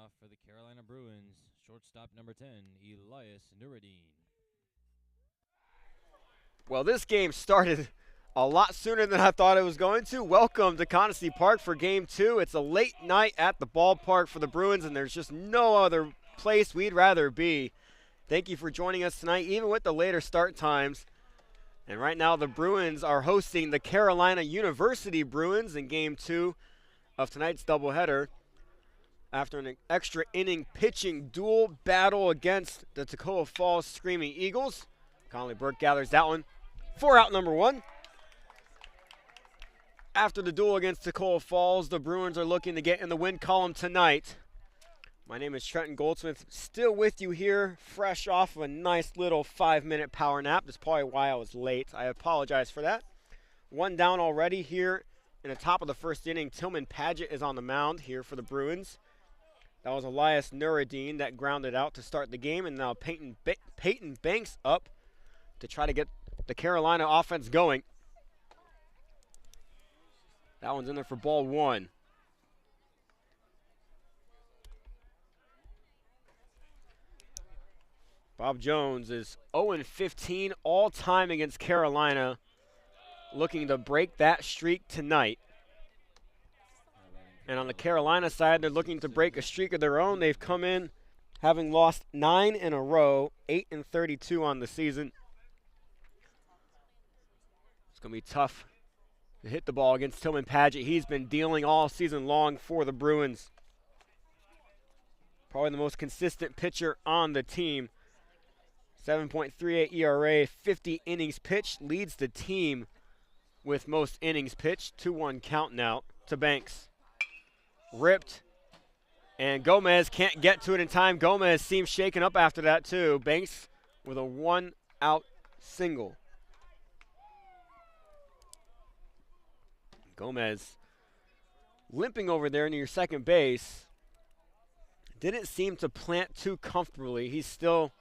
off for the Carolina Bruins, shortstop number 10, Elias Nuruddin. Well, this game started a lot sooner than I thought it was going to. Welcome to Conestee Park for Game 2. It's a late night at the ballpark for the Bruins, and there's just no other place we'd rather be. Thank you for joining us tonight, even with the later start times. And right now, the Bruins are hosting the Carolina University Bruins in Game 2 of tonight's doubleheader. After an extra inning pitching duel battle against the Toccoa Falls Screaming Eagles. Conley Burke gathers that one for out number 1. After the duel against Toccoa Falls, the Bruins are looking to get in the win column tonight. My name is Trenton Goldsmith, still with you here, fresh off of a nice little 5-minute power nap. That's probably why I was late. I apologize for that. One down already here in the top of the first inning. Tillman Padgett is on the mound here for the Bruins. That was Elias Nuruddin that grounded out to start the game, and now Peyton Banks up to try to get the Carolina offense going. That one's in there for ball 1. Bob Jones is 0-15 all-time against Carolina, looking to break that streak tonight. And on the Carolina side, they're looking to break a streak of their own. They've come in having lost 9 in a row, 8-32 on the season. It's going to be tough to hit the ball against Tillman Padgett. He's been dealing all season long for the Bruins. Probably the most consistent pitcher on the team. 7.38 ERA, 50 innings pitched, leads the team with most innings pitched. 2-1 count now to Banks. Ripped, and Gomez can't get to it in time. Gomez seems shaken up after that too. Banks with a 1-out single. Gomez limping over there near second base. Didn't seem to plant too comfortably. He's still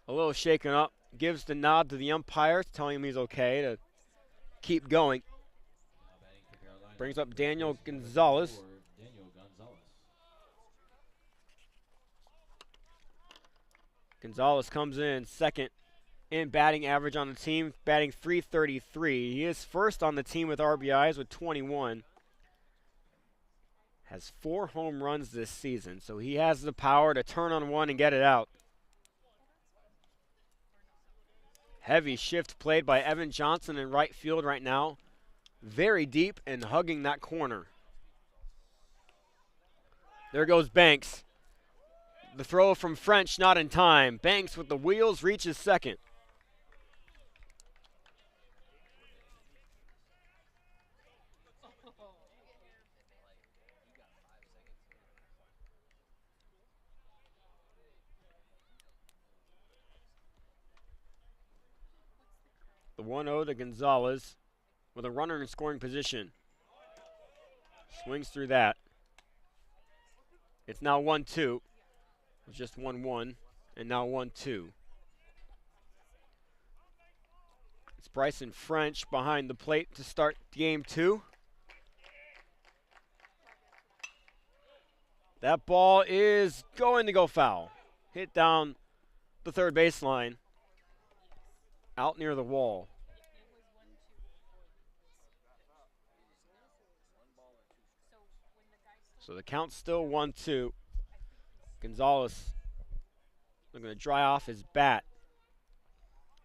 a little shaken up. Gives the nod to the umpire, telling him he's okay to keep going. Brings up Daniel Gonzalez. Gonzalez comes in second in batting average on the team, batting .333. He is first on the team with RBIs with 21. Has 4 home runs this season, so he has the power to turn on one and get it out. Heavy shift played by Evan Johnson in right field right now. Very deep and hugging that corner. There goes Banks. The throw from French not in time. Banks with the wheels reaches second. The 1-0 to Gonzalez with a runner in scoring position. Swings through that. It's now 1-2. It was just 1-1, and now 1-2. It's Bryson French behind the plate to start game 2. That ball is going to go foul. Hit down the third baseline. Out near the wall. So the count's still 1-2. Gonzalez looking to dry off his bat.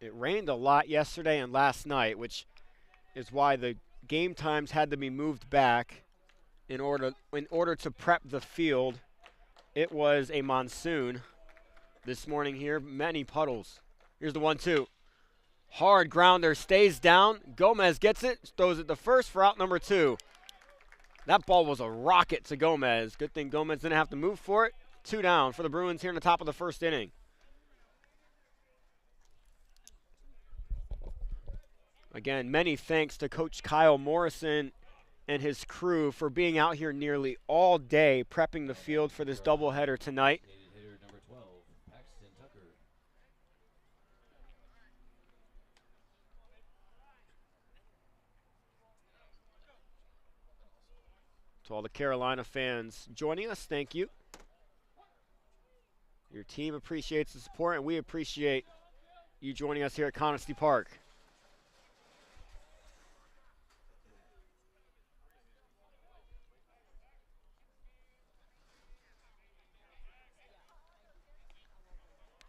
It rained a lot yesterday and last night, which is why the game times had to be moved back in order to prep the field. It was a monsoon this morning here, many puddles. Here's the 1-2. Hard grounder, stays down. Gomez gets it, throws it to first for out number 2. That ball was a rocket to Gomez. Good thing Gomez didn't have to move for it. 2 down for the Bruins here in the top of the first inning. Again, many thanks to Coach Kyle Morrison and his crew for being out here nearly all day prepping the field for this doubleheader tonight. To all the Carolina fans joining us, thank you. Your team appreciates the support, and we appreciate you joining us here at Conestee Park.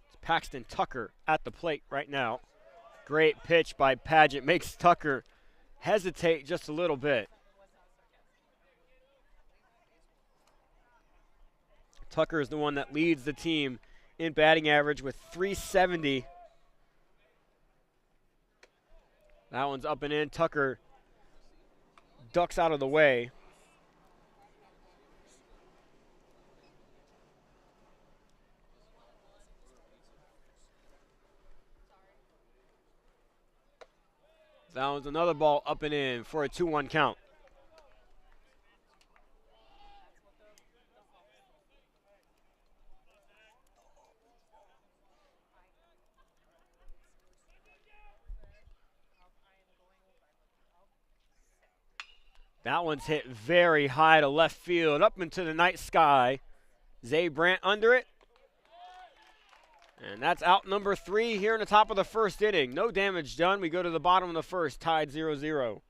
It's Paxton Tucker at the plate right now. Great pitch by Padgett, makes Tucker hesitate just a little bit. Tucker is the one that leads the team in batting average with .370. That one's up and in. Tucker ducks out of the way. That one's another ball up and in for a 2-1 count. That one's hit very high to left field, up into the night sky. Zay Brandt under it. And that's out number 3 here in the top of the first inning. No damage done. We go to the bottom of the first, tied 0-0.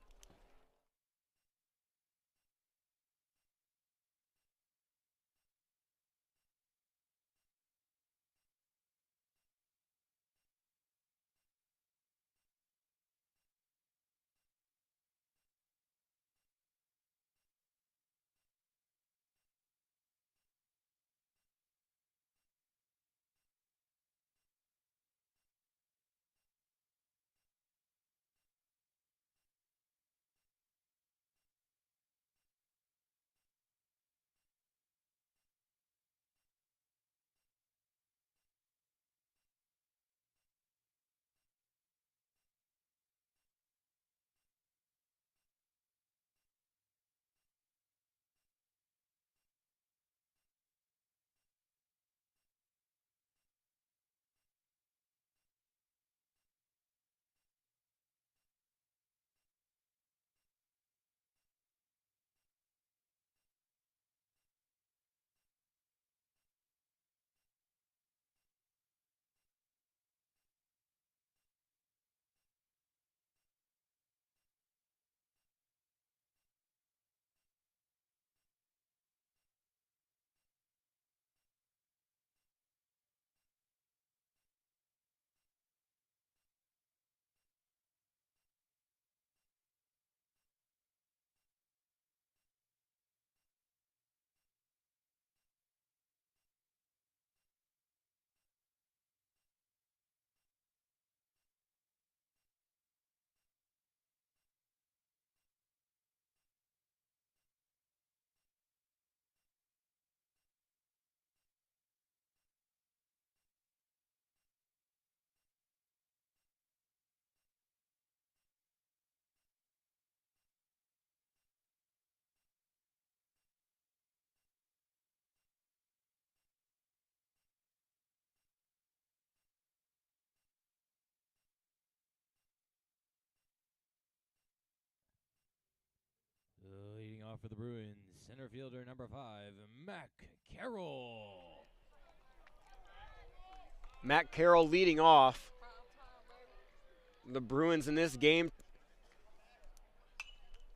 Leading off for the Bruins, center fielder number 5, Mac Carroll. Matt Carroll leading off. The Bruins in this game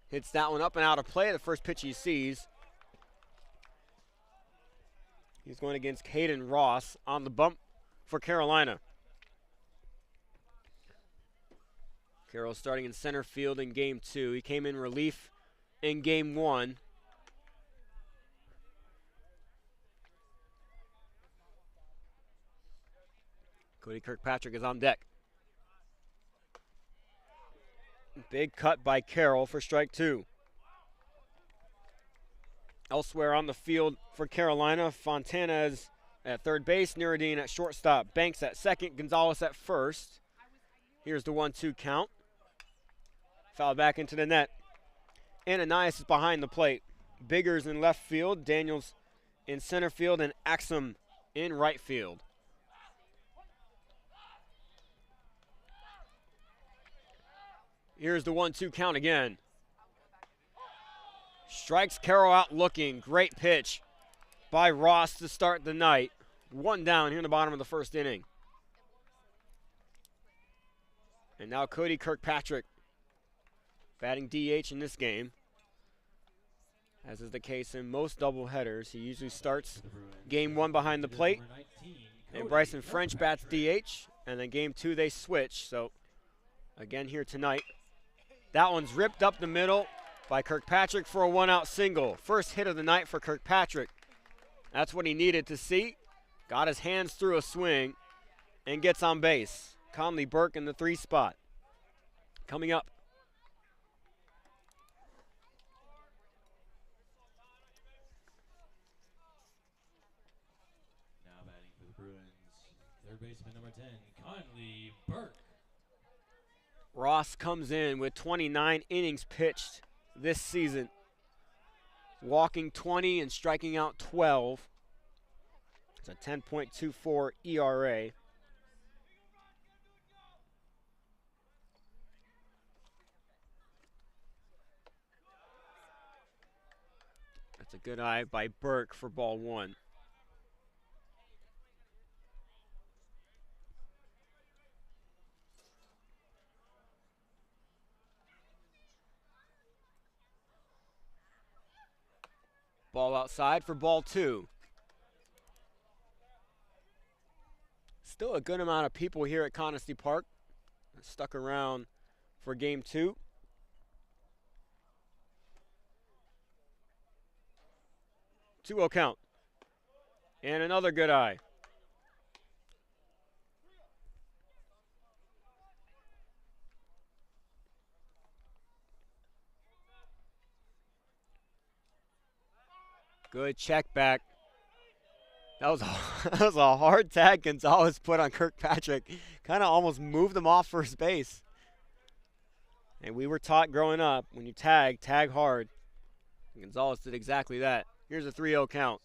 hits that one up and out of play, the first pitch he sees. He's going against Caden Ross on the bump for Carolina. Carroll starting in center field in game 2. He came in relief in game 1. Cody Kirkpatrick is on deck. Big cut by Carroll for strike 2. Elsewhere on the field for Carolina, Fontana's at third base, Nuruddin at shortstop, Banks at second, Gonzalez at first. Here's the 1-2 count. Foul back into the net. Ananias is behind the plate. Biggers in left field, Daniels in center field, and Axum in right field. Here's the 1-2 count again. Strikes Carroll out looking. Great pitch by Ross to start the night. 1 down here in the bottom of the first inning. And now Cody Kirkpatrick batting DH in this game. As is the case in most doubleheaders, he usually starts game 1 behind the plate. And Bryson French bats DH. And then game 2 they switch. So again here tonight. That one's ripped up the middle by Kirkpatrick for a 1-out single. First hit of the night for Kirkpatrick. That's what he needed to see. Got his hands through a swing and gets on base. Conley Burke in the 3 spot. Coming up. Now batting for the Bruins, third baseman number 10, Conley Burke. Ross comes in with 29 innings pitched this season. Walking 20 and striking out 12. It's a 10.24 ERA. That's a good eye by Burke for ball 1. Ball outside for ball 2. Still a good amount of people here at Conestee Park. Stuck around for game 2. Two-oh count. And another good eye. Good check back. That was a hard tag Gonzalez put on Kirkpatrick. Kind of almost moved him off first base. And we were taught growing up, when you tag hard. Gonzalez did exactly that. Here's a 3-0 count.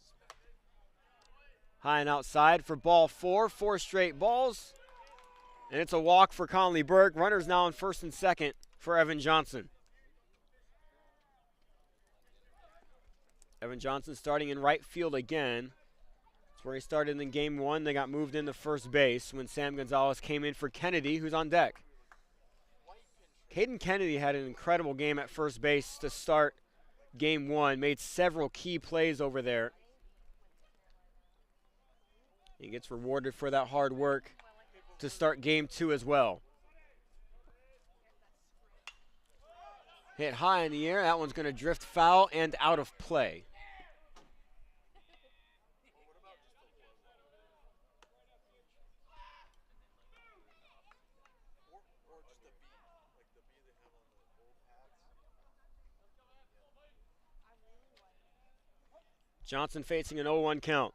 High and outside for ball 4. 4 straight balls. And it's a walk for Conley Burke. Runners now in first and second for Evan Johnson. Evan Johnson starting in right field again. That's where he started in game 1. They got moved into first base when Sam Gonzalez came in for Kennedy, who's on deck. Caden Kennedy had an incredible game at first base to start game 1. Made several key plays over there. He gets rewarded for that hard work to start game 2 as well. Hit high in the air. That one's going to drift foul and out of play. Johnson facing an 0-1 count.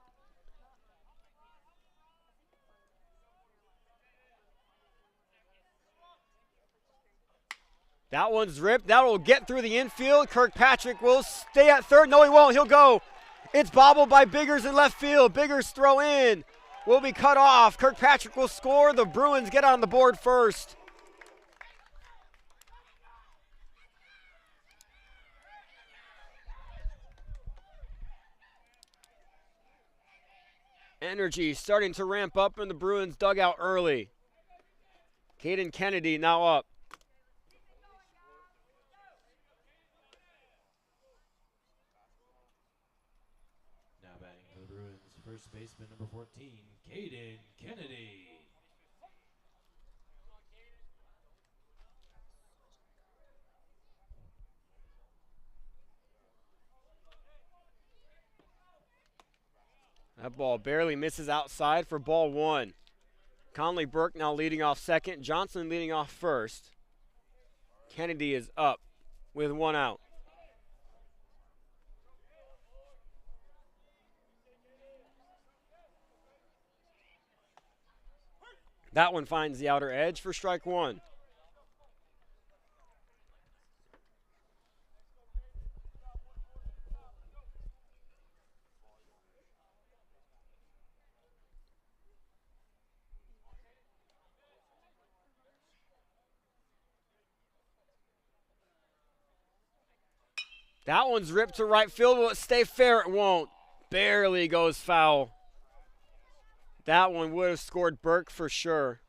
That one's ripped. That will get through the infield. Kirkpatrick will stay at third. No, he won't. He'll go. It's bobbled by Biggers in left field. Biggers throw in. Will be cut off. Kirkpatrick will score. The Bruins get on the board first. Energy starting to ramp up in the Bruins dugout early. Caden Kennedy now up. Now batting for the Bruins, first baseman number 14, Caden Kennedy. That ball barely misses outside for ball 1. Conley Burke now leading off second. Johnson leading off first. Kennedy is up with 1 out. That one finds the outer edge for strike 1. That one's ripped to right field. Will it stay fair? It won't. Barely goes foul. That one would have scored Burke for sure.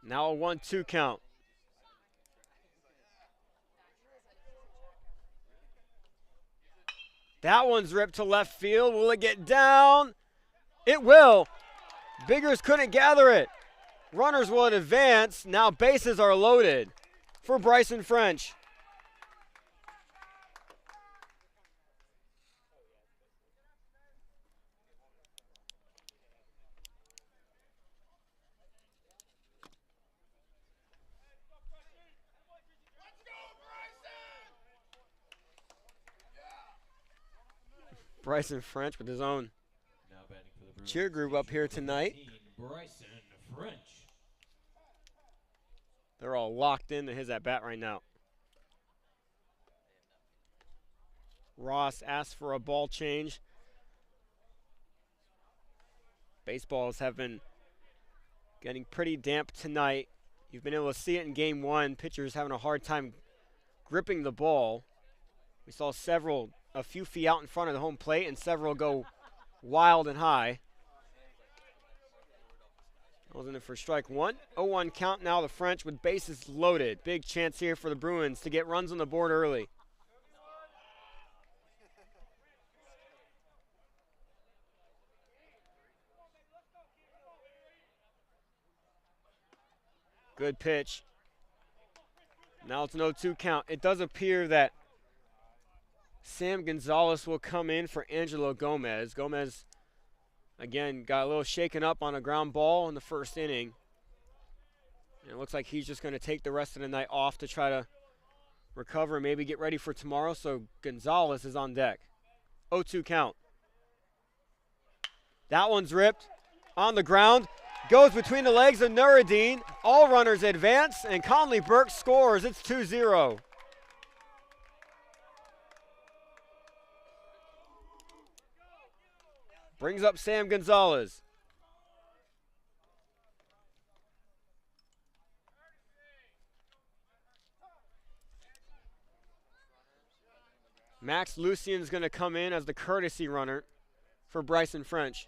Now a 1-2 count. That one's ripped to left field. Will it get down? It will. Biggers couldn't gather it. Runners will advance. Now bases are loaded for Bryson French. Bryson French with his own cheer group up here tonight. Bryson French. They're all locked into his at bat right now. Ross asked for a ball change. Baseballs have been getting pretty damp tonight. You've been able to see it in game one. Pitchers having a hard time gripping the ball. We saw a few feet out in front of the home plate, and several go wild and high. That was in it for strike one. 0-1 count now, the French with bases loaded. Big chance here for the Bruins to get runs on the board early. Good pitch. Now it's an 0-2 count. It does appear that Sam Gonzalez will come in for Angelo Gomez. Gomez, again, got a little shaken up on a ground ball in the first inning. And it looks like he's just going to take the rest of the night off to try to recover and maybe get ready for tomorrow. So Gonzalez is on deck. 0-2 count. That one's ripped on the ground. Goes between the legs of Nuruddin. All runners advance, and Conley Burke scores. It's 2-0. Brings up Sam Gonzalez. Max Lucian's going to come in as the courtesy runner for Bryson French.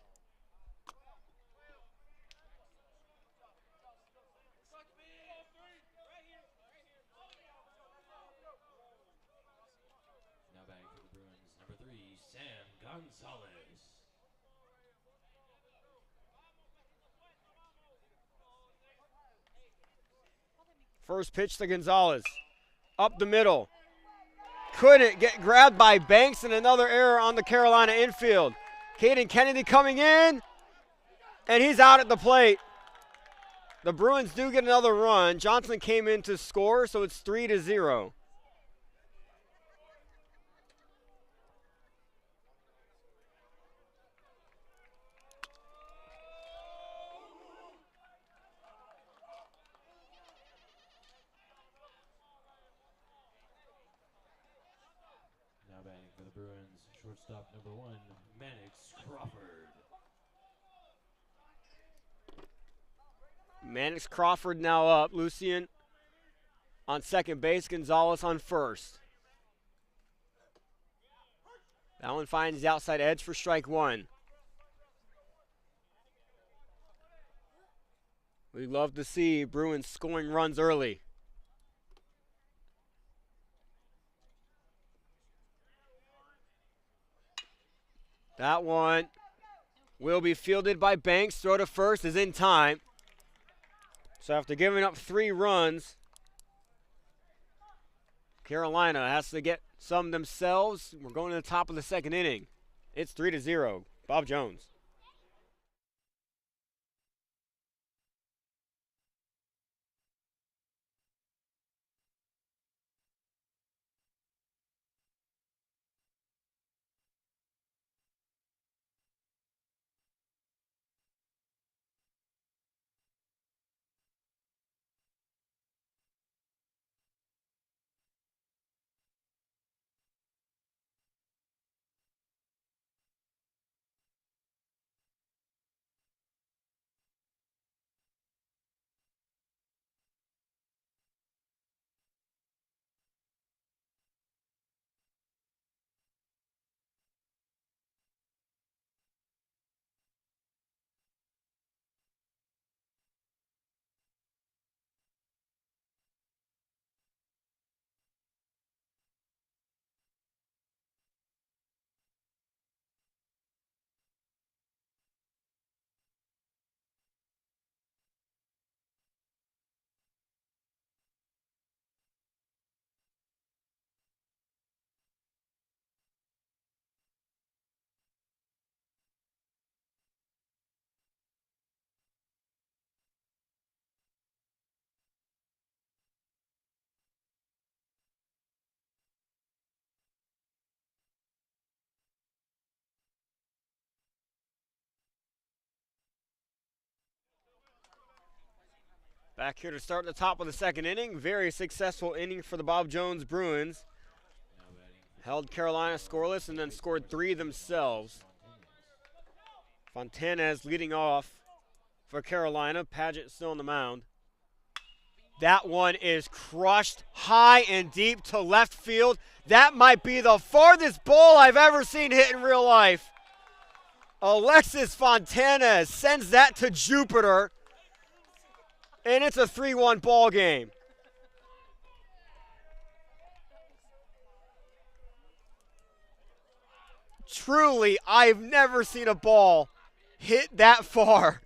Now batting for the Bruins, number 3, Sam Gonzalez. First pitch to Gonzalez. Up the middle. Couldn't get grabbed by Banks, and another error on the Carolina infield. Caden Kennedy coming in, and he's out at the plate. The Bruins do get another run. Johnson came in to score, so it's 3-0. Now batting for the Bruins, shortstop number 1, Mannix Crawford. Mannix Crawford now up. Lucian on second base. Gonzalez on first. That one finds the outside edge for strike one. We love to see Bruins scoring runs early. That one will be fielded by Banks. Throw to first is in time. So after giving up 3 runs, Carolina has to get some themselves. We're going to the top of the second inning. It's 3-0. Bob Jones. Back here to start the top of the second inning. Very successful inning for the Bob Jones Bruins. Held Carolina scoreless and then scored 3 themselves. Fontanez leading off for Carolina. Paget still on the mound. That one is crushed high and deep to left field. That might be the farthest ball I've ever seen hit in real life. Alexis Fontanez sends that to Jupiter. And it's a 3-1 ball game. Truly, I've never seen a ball hit that far.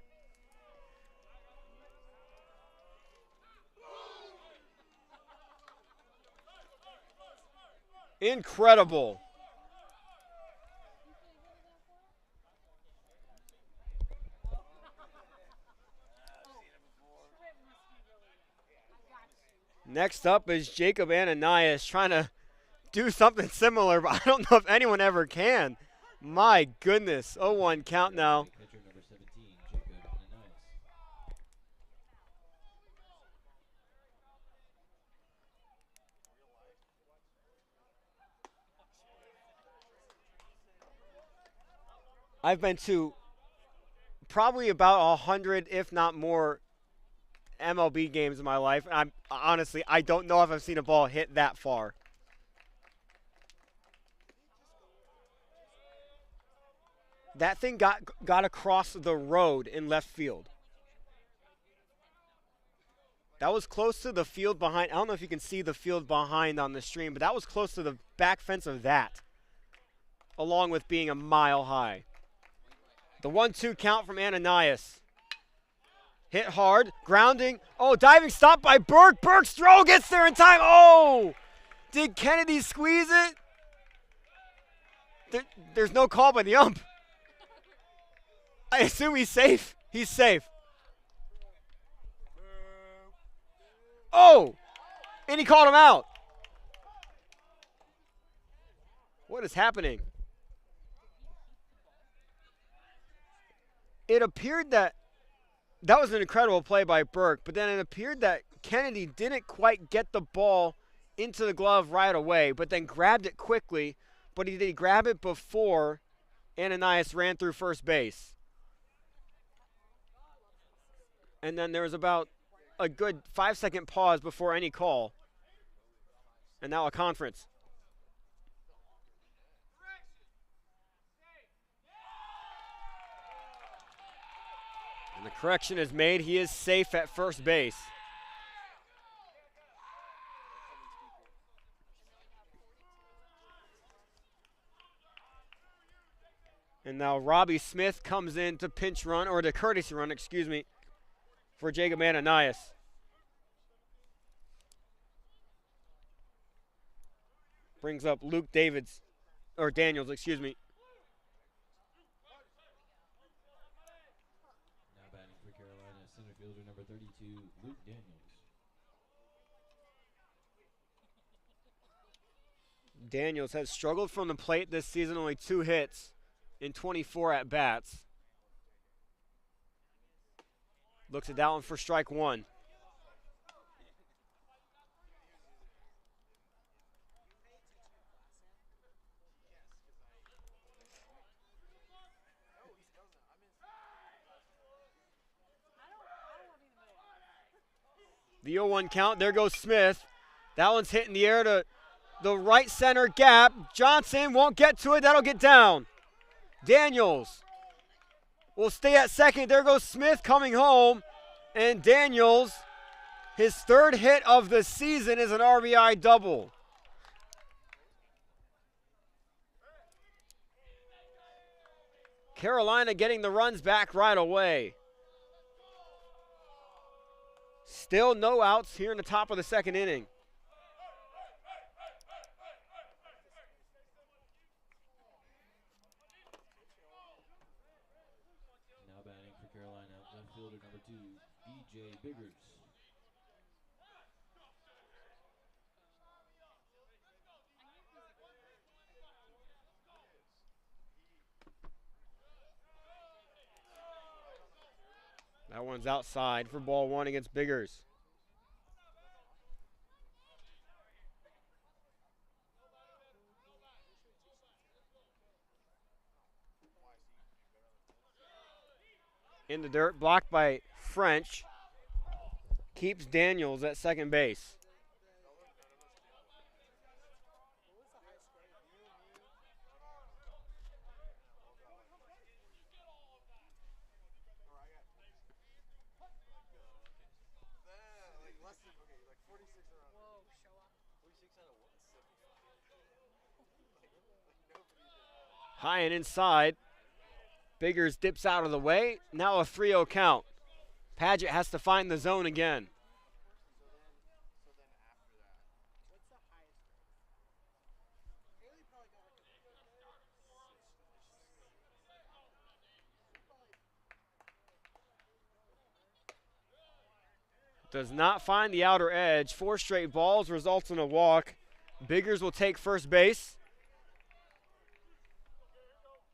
Incredible. Next up is Jacob Ananias trying to do something similar, but I don't know if anyone ever can. My goodness. 0-1 count now. I've been to probably about 100, if not more, MLB games in my life. And I don't know if I've seen a ball hit that far. That thing got across the road in left field. That was close to the field behind. I don't know if you can see the field behind on the stream, but that was close to the back fence of that, along with being a mile high. The 1-2 count from Ananias. Hit hard, grounding. Oh, diving stop by Burke. Burke's throw gets there in time. Oh! Did Kennedy squeeze it? There's no call by the ump. I assume he's safe. He's safe. Oh! And he called him out. What is happening? It appeared that was an incredible play by Burke, but then it appeared that Kennedy didn't quite get the ball into the glove right away, but then grabbed it quickly. But did he grab it before Ananias ran through first base? And then there was about a good 5-second pause before any call. And now a conference. And the correction is made. He is safe at first base. And now Robbie Smith comes in to pinch run, or to courtesy run, excuse me, for Jacob Ananias. Brings up Luke Daniels, excuse me. Now batting for Carolina, center fielder number 32, Luke Daniels. Daniels has struggled from the plate this season, only 2 hits in 24 at-bats. Looks at that one for strike 1. The 0-1 count. There goes Smith. That one's hit in the air to the right center gap. Johnson won't get to it. That'll get down. Daniels will stay at second. There goes Smith coming home. And Daniels, his 3rd hit of the season, is an RBI double. Carolina getting the runs back right away. Still no outs here in the top of the second inning. Now batting for Carolina, left fielder number 2, BJ Biggers. That one's outside for ball one against Biggers. In the dirt, blocked by French. Keeps Daniels at second base. High and inside. Biggers dips out of the way. Now a 3-0 count. Paget has to find the zone again. Does not find the outer edge. 4 straight balls results in a walk. Biggers will take first base.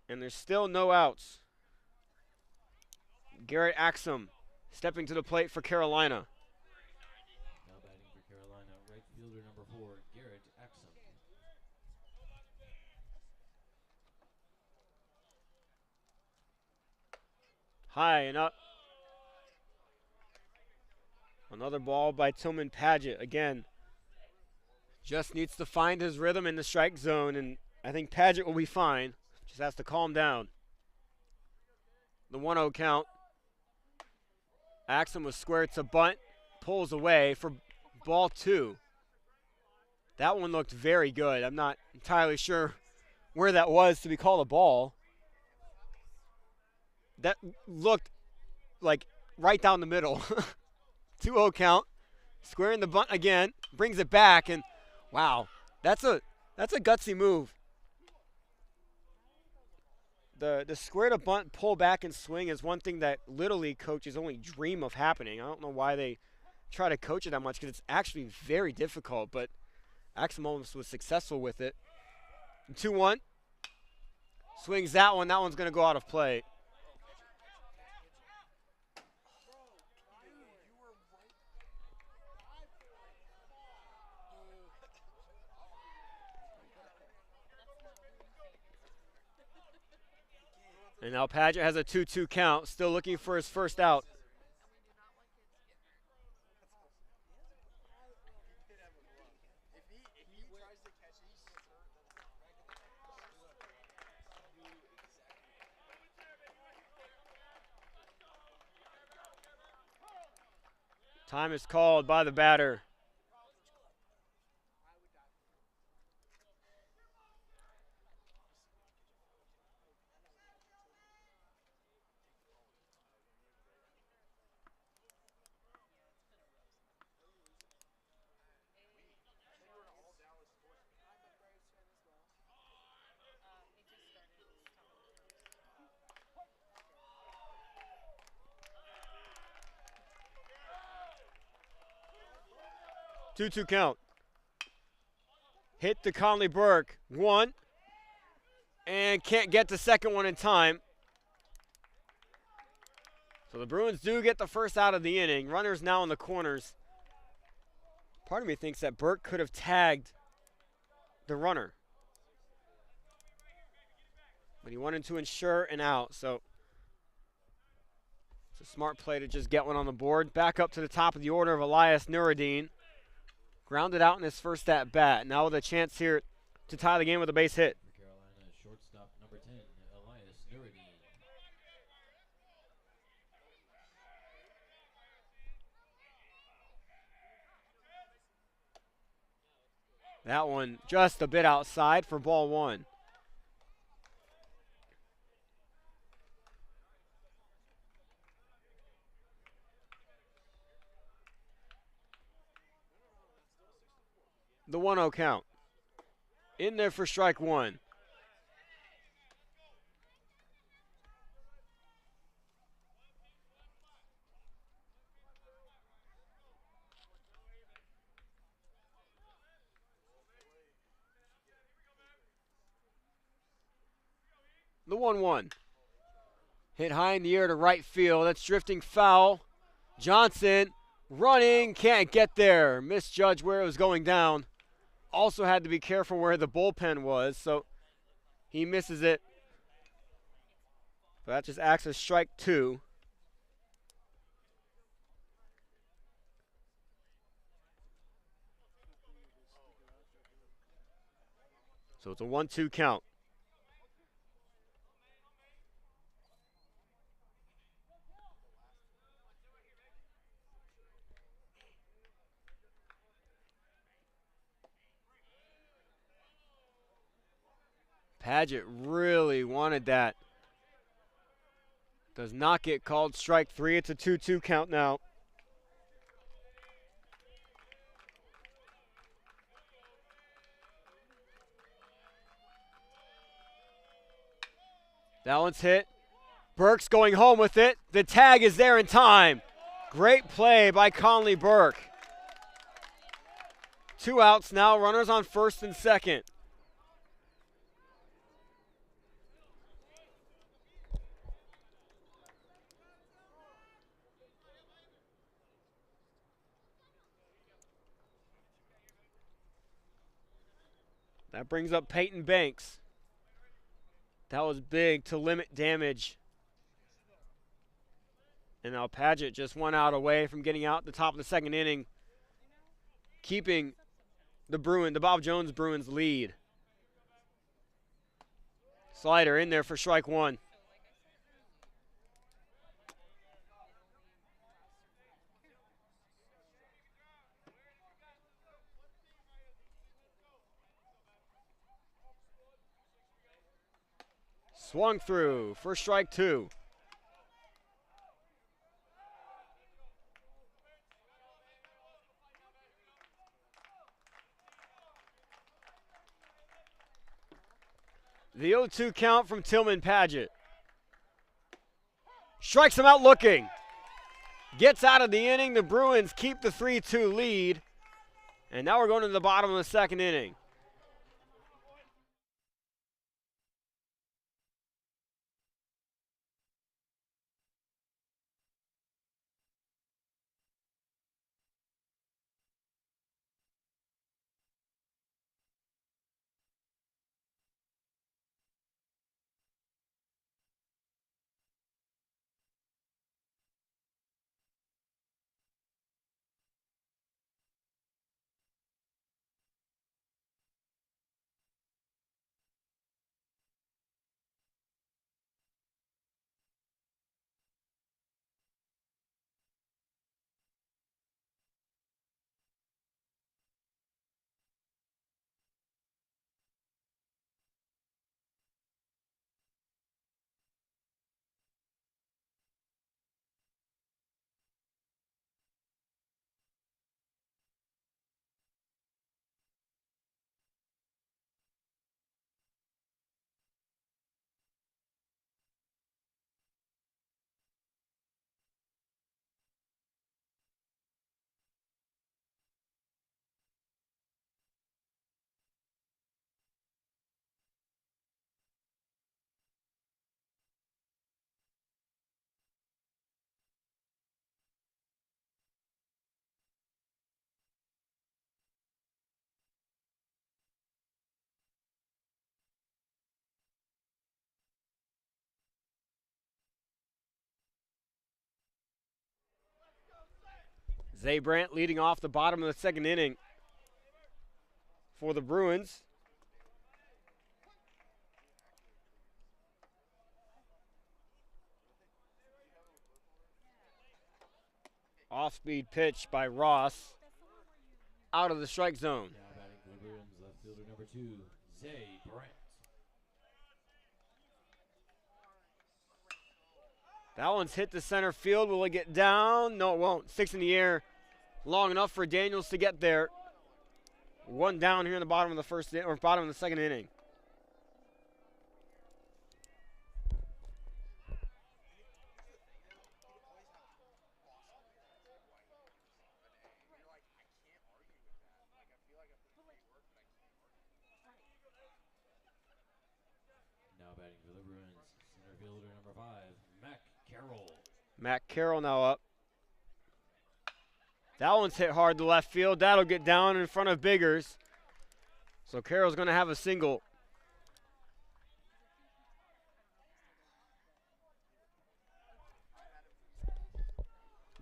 And there's still no outs. Garrett Axum stepping to the plate for Carolina. Now batting for Carolina, right fielder number 4, Garrett Axum. High and up. Another ball by Tillman Paget. Again, just needs to find his rhythm in the strike zone, and I think Paget will be fine. Just has to calm down. The 1-0 count. Axum was squared to bunt. Pulls away for ball 2. That one looked very good. I'm not entirely sure where that was to be called a ball. That looked like right down the middle. 2-0 count. Squaring the bunt again. Brings it back, and wow, that's a gutsy move. The square to bunt, pull back, and swing is one thing that Little League coaches only dream of happening. I don't know why they try to coach it that much, because it's actually very difficult, but Axum almost was successful with it. 2-1. Swings that one. That one's going to go out of play. And now Paget has a 2-2 count, still looking for his first out. Time is called by the batter. Two count. Hit to Conley Burke. 1. And can't get the second one in time. So the Bruins do get the first out of the inning. Runners now in the corners. Part of me thinks that Burke could have tagged the runner, but he wanted to ensure an out. So it's a smart play to just get one on the board. Back up to the top of the order of Elias Nuruddin. Grounded out in his first at bat. Now with a chance here to tie the game with a base hit. For Carolina, shortstop number 10, Elias Nuruddin. That one just a bit outside for ball 1. The 1-0 count. In there for strike 1. The 1-1. Hit high in the air to right field. That's drifting foul. Johnson running, can't get there. Misjudged where it was going down. Also had to be careful where the bullpen was, so he misses it. But that just acts as strike 2. So it's a 1-2 count. Paget really wanted that. Does not get called strike 3. It's a 2-2 count now. That one's hit. Burke's going home with it. The tag is there in time. Great play by Conley Burke. 2 outs now, runners on first and second. That brings up Peyton Banks. That was big to limit damage. And now Paget just 1 out away from getting out the top of the second inning, keeping the Bob Jones Bruins lead. Slider in there for strike 1. Swung through for strike 2. The 0-2 count from Tillman Paget. Strikes him out looking. Gets out of the inning. The Bruins keep the 3-2 lead. And now we're going to the bottom of the second inning. Zay Brandt leading off the bottom of the second inning for the Bruins. Off-speed pitch by Ross. Out of the strike zone. Now batting for the Bruins, left fielder number 2, Zay Brandt. That one's hit the center field. Will it get down? No, it won't. 6 in the air. Long enough for Daniels to get there. 1 down here in the bottom of the bottom of the second inning. Now batting for the Bruins, center fielder number 5, Matt Carroll now up. That one's hit hard to left field. That'll get down in front of Biggers. So Carroll's going to have a single.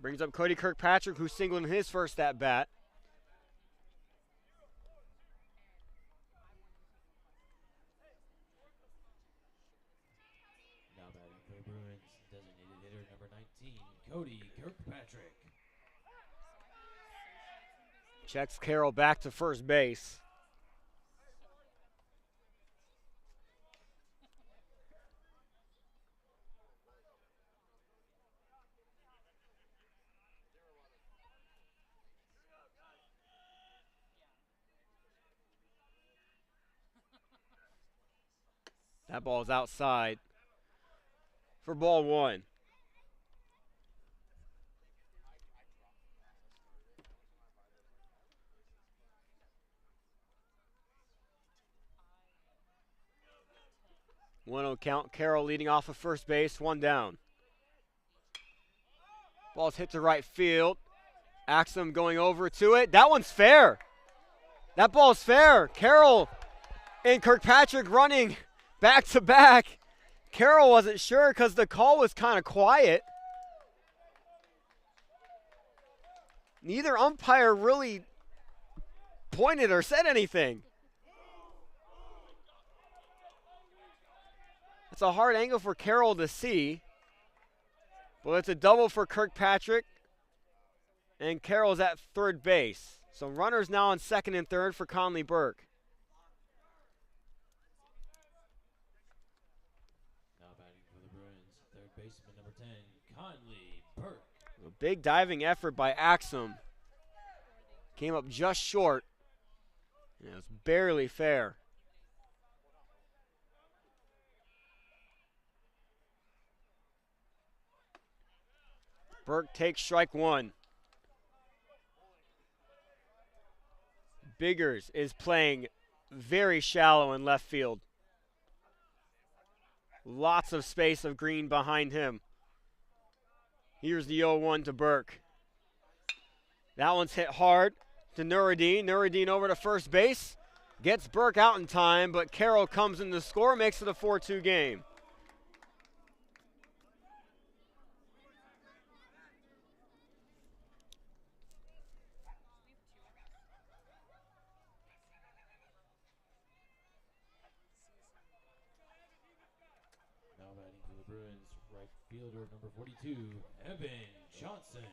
Brings up Cody Kirkpatrick, who singled in his first at bat. Now batting for the Bruins, designated hitter number 19, Cody Kirkpatrick. Checks Carroll back to first base. That ball's outside for ball one. One-0 count. Carroll leading off of first base, one down. Ball's hit to right field. Axum going over to it. That one's fair. That ball's fair. Carroll and Kirkpatrick running back to back. Carroll wasn't sure because the call was kind of quiet. Neither umpire really pointed or said anything. It's a hard angle for Carroll to see. But it's a double for Kirkpatrick. And Carroll's at third base. So runners now on second and third for Conley Burke. Now batting for the Bruins, third baseman number 10, Conley Burke. A big diving effort by Axum. Came up just short. And it was barely fair. Burke takes strike one. Biggers is playing very shallow in left field. Lots of space of green behind him. Here's the 0-1 to Burke. That one's hit hard to Nuruddin. Nuruddin over to first base. Gets Burke out in time, but Carroll comes in to score, makes it a 4-2 game. Now batting for the Bruins, right fielder number 42, Evan Johnson.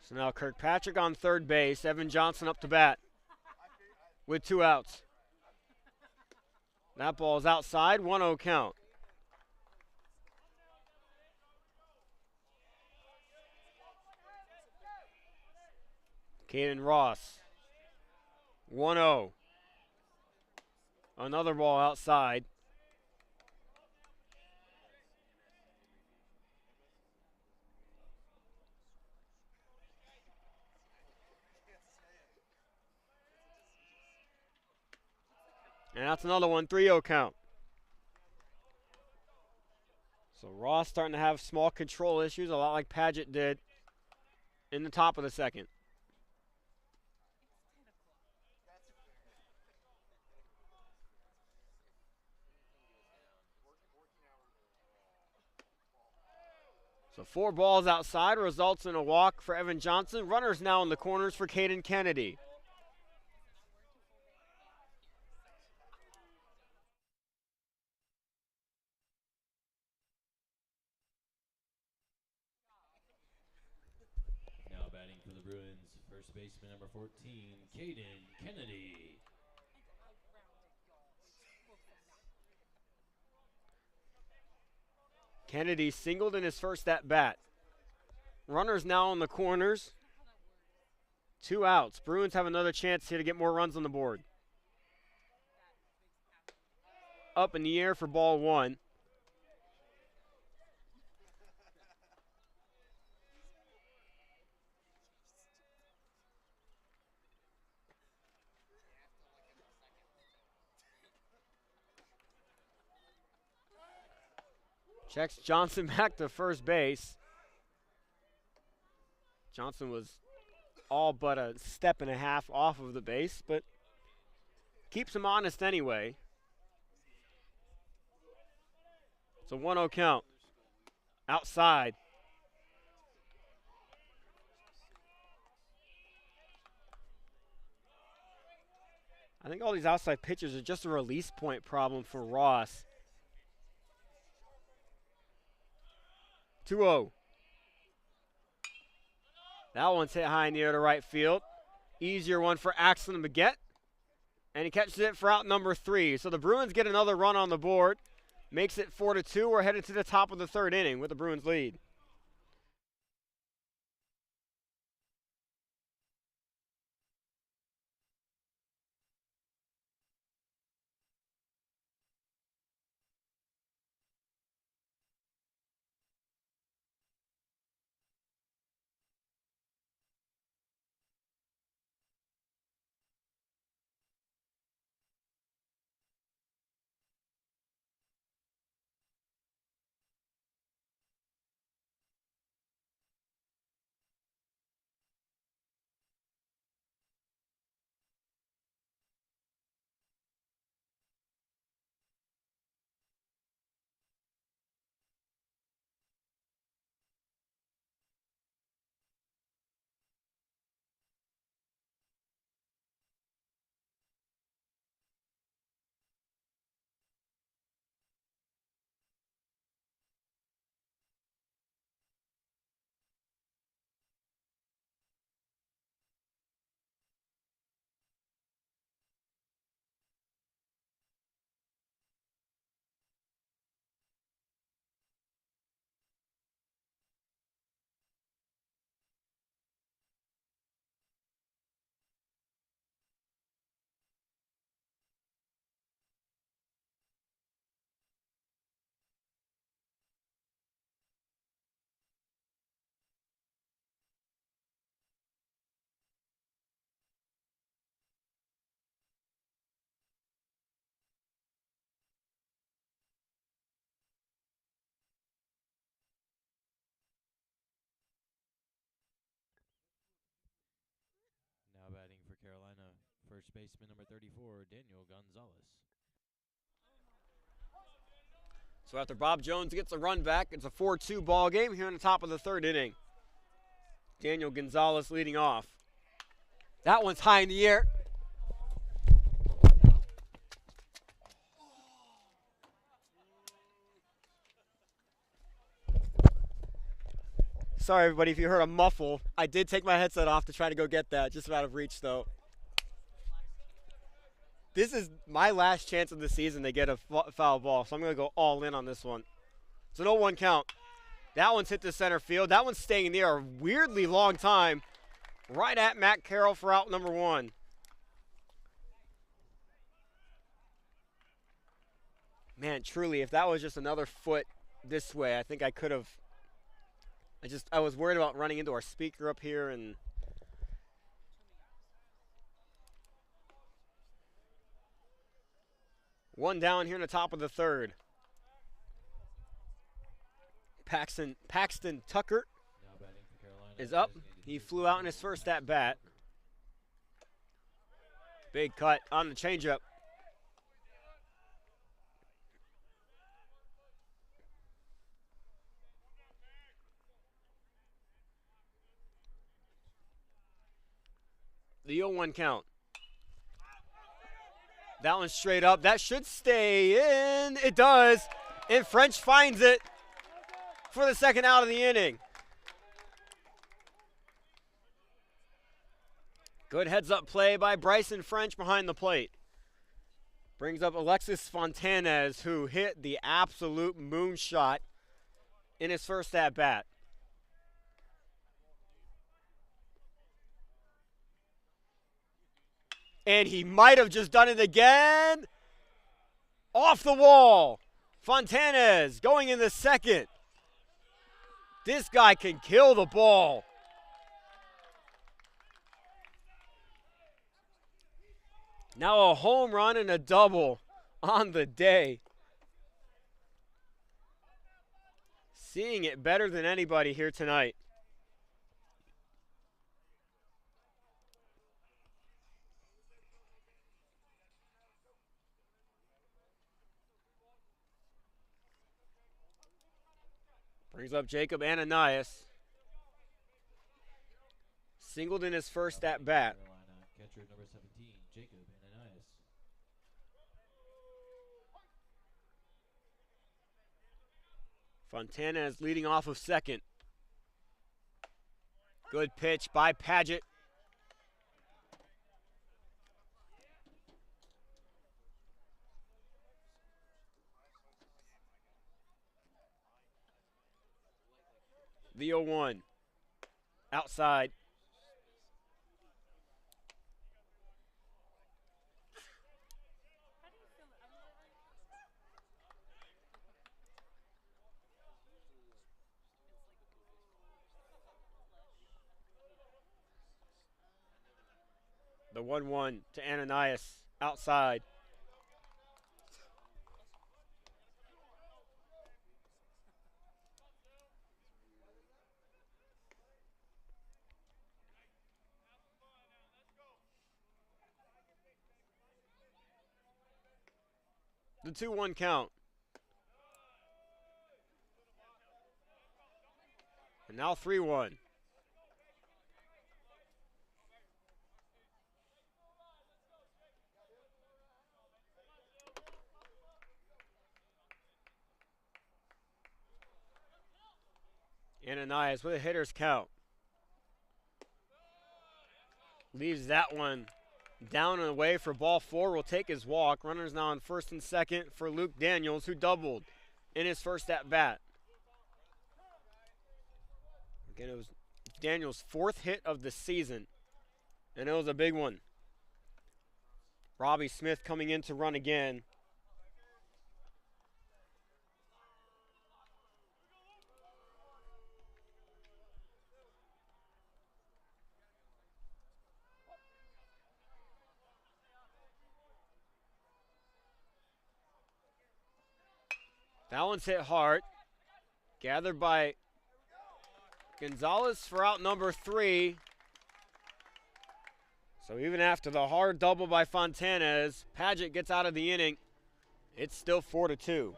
So now Kirkpatrick on third base. Evan Johnson up to bat with 2 outs. That ball's outside, 1-0 count. Caden Ross, 1-0. Another ball outside. And that's another one, 3-0 count. So Ross starting to have small control issues, a lot like Padgett did in the top of the second. So 4 balls outside results in a walk for Evan Johnson. Runners now in the corners for Caden Kennedy. Now batting for the Bruins, first baseman number 14, Caden Kennedy. Kennedy singled in his first at bat. Runners now in the corners. 2 outs. Bruins have another chance here to get more runs on the board. Up in the air for ball one. Checks Johnson back to first base. Johnson was all but a step and a half off of the base, but keeps him honest anyway. It's a 1-0 count. Outside. I think all these outside pitches are just a release point problem for Ross. 2-0. That one's hit high in the air to right field. Easier one for Axel to get. And he catches it for out number 3. So the Bruins get another run on the board. Makes it 4-2. We're headed to the top of the 3rd inning with the Bruins lead. Now batting for Carolina, first baseman number 34, Daniel Gonzalez. So after Bob Jones gets a run back, it's a 4-2 ball game here in the top of the 3rd inning. Daniel Gonzalez leading off. That one's high in the air. Sorry, everybody, if you heard a muffle. I did take my headset off to try to go get that. Just out of reach, though. This is my last chance of the season to get a foul ball, so I'm going to go all in on this one. It's an 0-1 count. That one's hit to center field. That one's staying in the air a weirdly long time. Right at Matt Carroll for out number 1. Man, truly, if that was just another foot this way, I think I could have. I was worried about running into our speaker up here and. One down here in the top of the 3rd. Paxton Tucker is up. He flew out in his first at-bat. Big cut on the changeup. The 0-1 count. That one's straight up. That should stay in. It does. And French finds it for the second out of the inning. Good heads-up play by Bryson French behind the plate. Brings up Alexis Fontanez, who hit the absolute moonshot in his first at-bat. And he might have just done it again. Off the wall. Fontanez going in the second. This guy can kill the ball. Now a home run and a double on the day. Seeing it better than anybody here tonight. Brings up Jacob Ananias. Singled in his first at bat. Carolina catcher number 17, Jacob Ananias. Fontana is leading off of second. Good pitch by Paget. The 0-1. Outside. The 1-1 to Ananias. Outside. The 2-1 count. And now 3-1. Ananias with a hitter's count. Leaves that one down and away for ball 4. Will take his walk. Runners now on first and second for Luke Daniels, who doubled in his first at bat. Again, it was Daniels' 4th hit of the season, and it was a big one. Robbie Smith coming in to run again. That one's hit hard. Gathered by Gonzalez for out number 3. So even after the hard double by Fontanez, Paget gets out of the inning. It's still 4-2.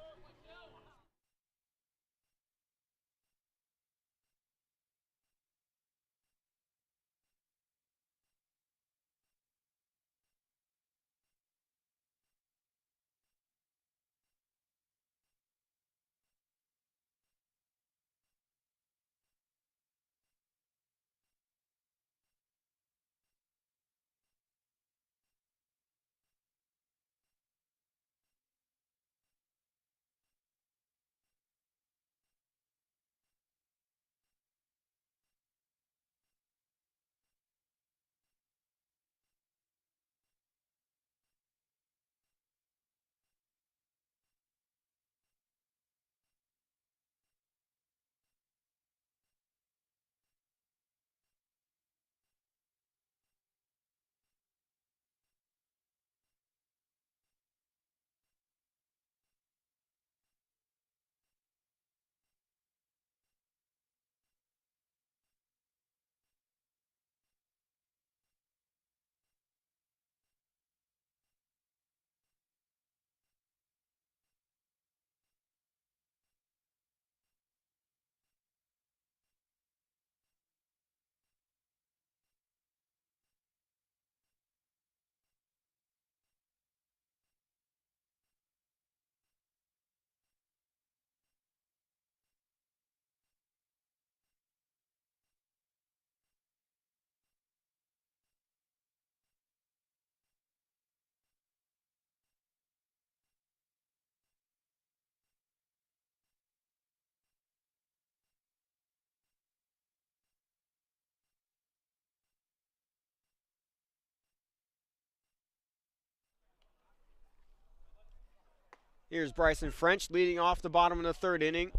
Here's Bryson French leading off the bottom of the 3rd inning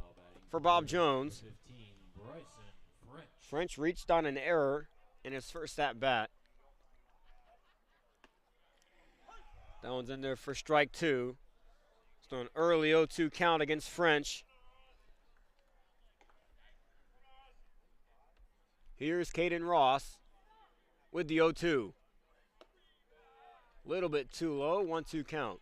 for Bob Jones. 15, Bryson French. French reached on an error in his first at bat. That one's in there for strike 2. So an early 0-2 count against French. Here's Caden Ross with the 0-2. Little bit too low, 1-2 count.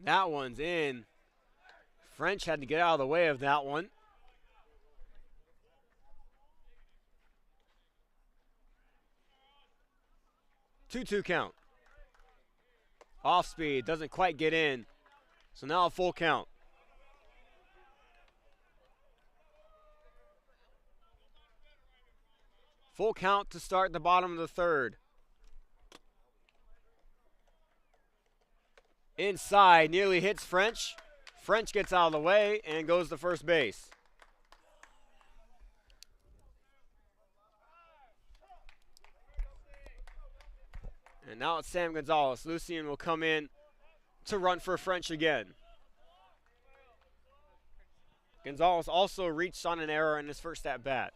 That one's in. French had to get out of the way of that one. 2-2 count. Off speed, doesn't quite get in. So now a full count. Full count to start the bottom of the third. Inside, nearly hits French. French gets out of the way and goes to first base. And now it's Sam Gonzalez. Lucien will come in to run for French again. Gonzalez also reached on an error in his first at bat.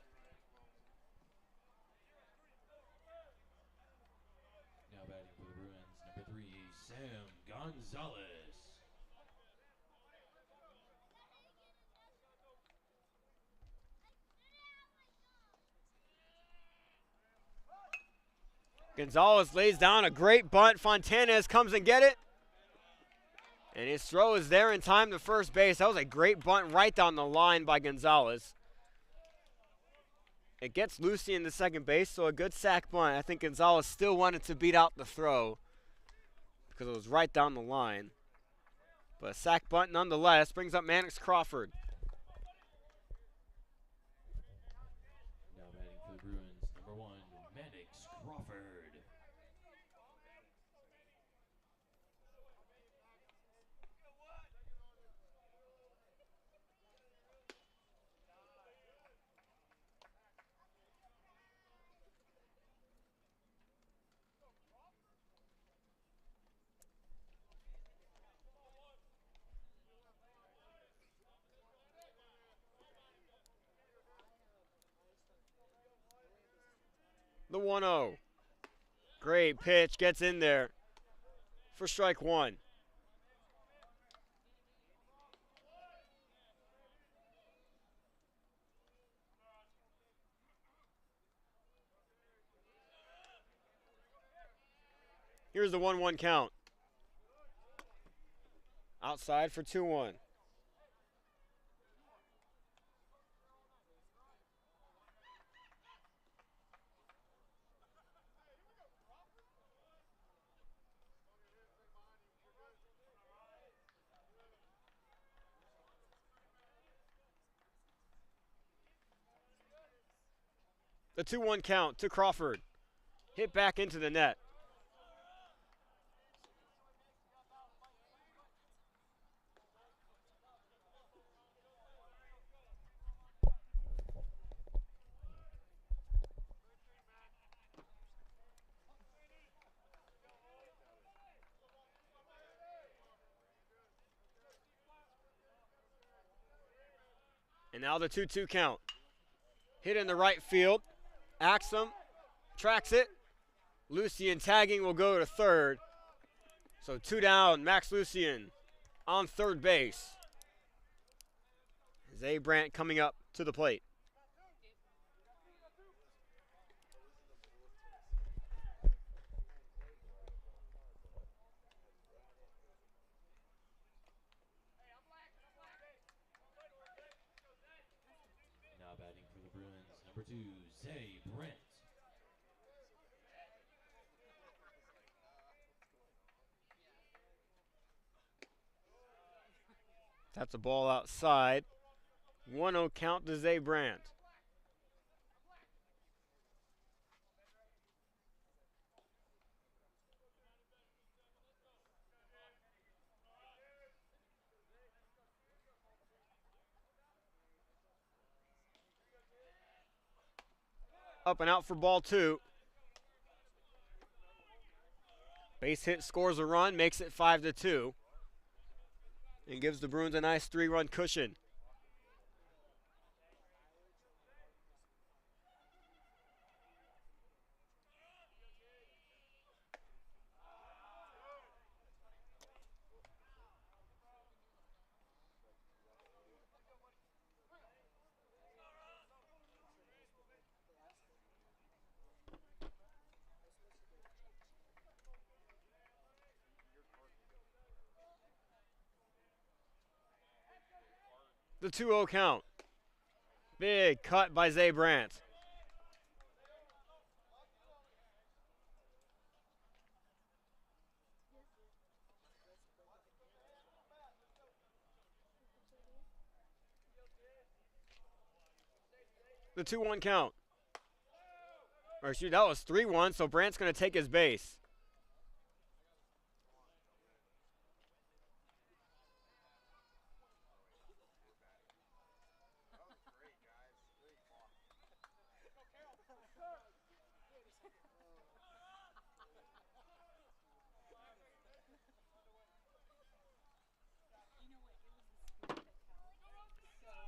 Now batting for the Bruins, number 3, Sam Gonzalez. Gonzalez lays down a great bunt. Fontanez comes and get it. And his throw is there in time to first base. That was a great bunt right down the line by Gonzalez. It gets Lucien to second base, so a good sack bunt. I think Gonzalez still wanted to beat out the throw because it was right down the line. But a sack bunt nonetheless brings up Mannix Crawford. Now batting for the Bruins, number 1, Mannix Crawford. The 1-0. Great pitch, gets in there for strike one. Here's the 1-1 count. Outside for 2-1. The 2-1 count to Crawford. Hit back into the net. And now the 2-2 count. Hit in the right field. Axum tracks it. Lucien tagging will go to third. So 2 down, Max Lucien on third base. Zay Brandt coming up to the plate. Now batting for the Bruins, number 2, Zay Brandt. That's a ball outside. 1-0 count to Zay Brandt. Up and out for ball 2. Base hit scores a run, makes it 5-2. And gives the Bruins a nice 3-run cushion. The 2-0 count. Big cut by Zay Brandt. The 2-1 count. Or shoot, that was 3-1, so Brandt's going to take his base.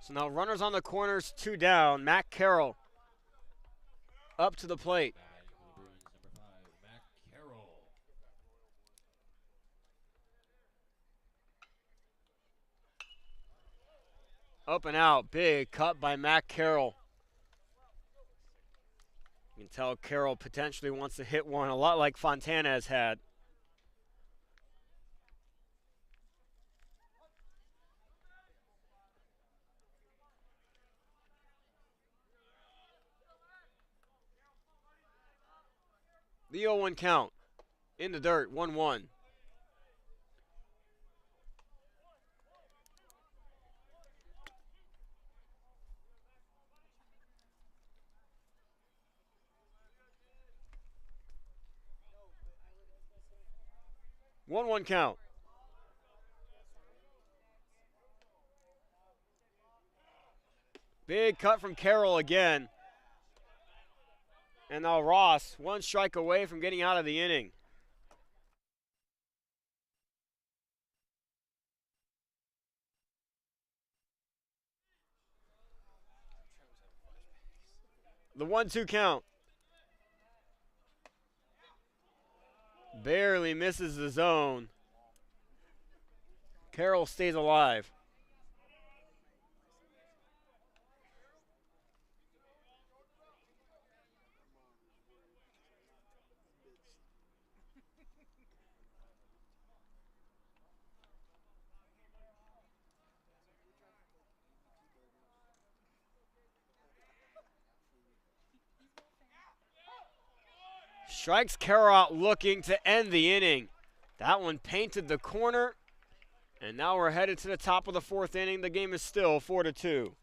So now runners on the corners, 2 down. Matt Carroll up to the plate. Bruins, number 5, Matt Carroll. Up and out. Big cut by Matt Carroll. You can tell Carroll potentially wants to hit one, a lot like Fontana has had. The 0-1 count. In the dirt, 1-1. One count. Big cut from Carroll again. And now Ross, 1 strike away from getting out of the inning. The 1-2 count. Barely misses the zone. Carroll stays alive. Strikes Carroll out looking to end the inning. That one painted the corner. And now we're headed to the top of the 4th inning. The game is still 4-2.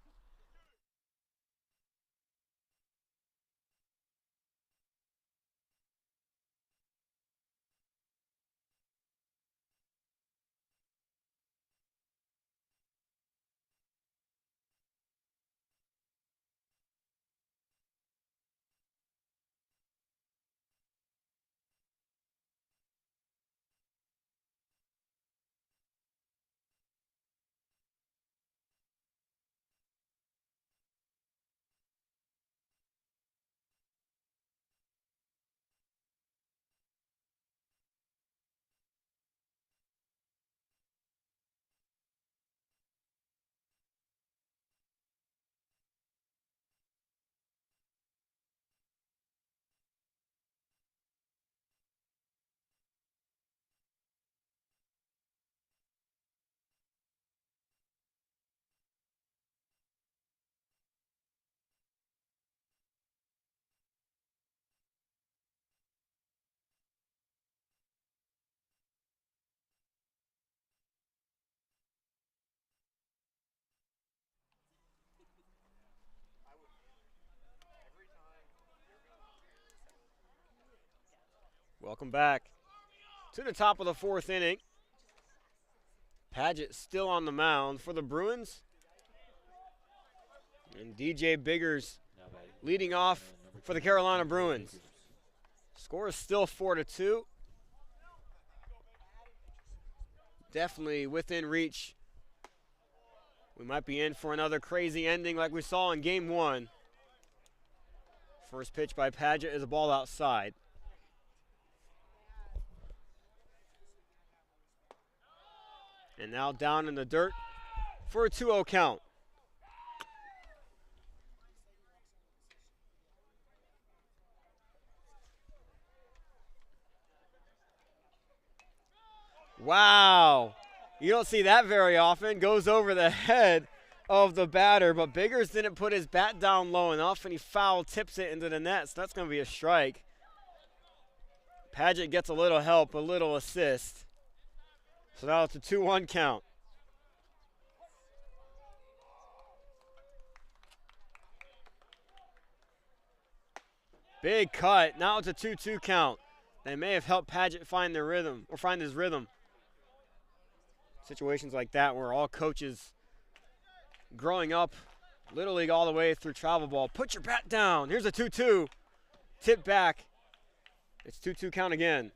Welcome back to the top of the 4th inning. Paget still on the mound for the Bruins. And DJ Biggers leading off for the Carolina Bruins. Score is still 4-2. Definitely within reach. We might be in for another crazy ending like we saw in Game 1. First pitch by Paget is a ball outside. And now down in the dirt for a 2-0 count. Wow. You don't see that very often. Goes over the head of the batter, but Biggers didn't put his bat down low enough, and he foul tips it into the net, so that's going to be a strike. Paget gets a little help, a little assist. So now it's a 2-1 count. Big cut. Now it's a 2-2 count. They may have helped Paget find their rhythm, or find his rhythm. Situations like that where all coaches growing up, Little League all the way through travel ball, put your bat down. Here's a 2-2. Tip back. It's 2-2 count again.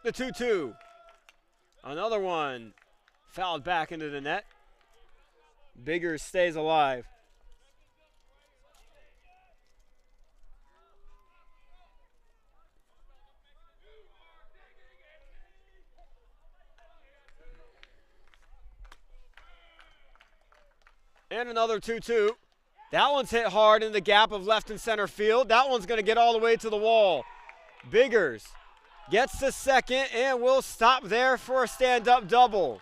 The 2-2. Another one fouled back into the net. Biggers stays alive. And another 2-2. That one's hit hard in the gap of left and center field. That one's going to get all the way to the wall. Biggers gets to second and will stop there for a stand-up double.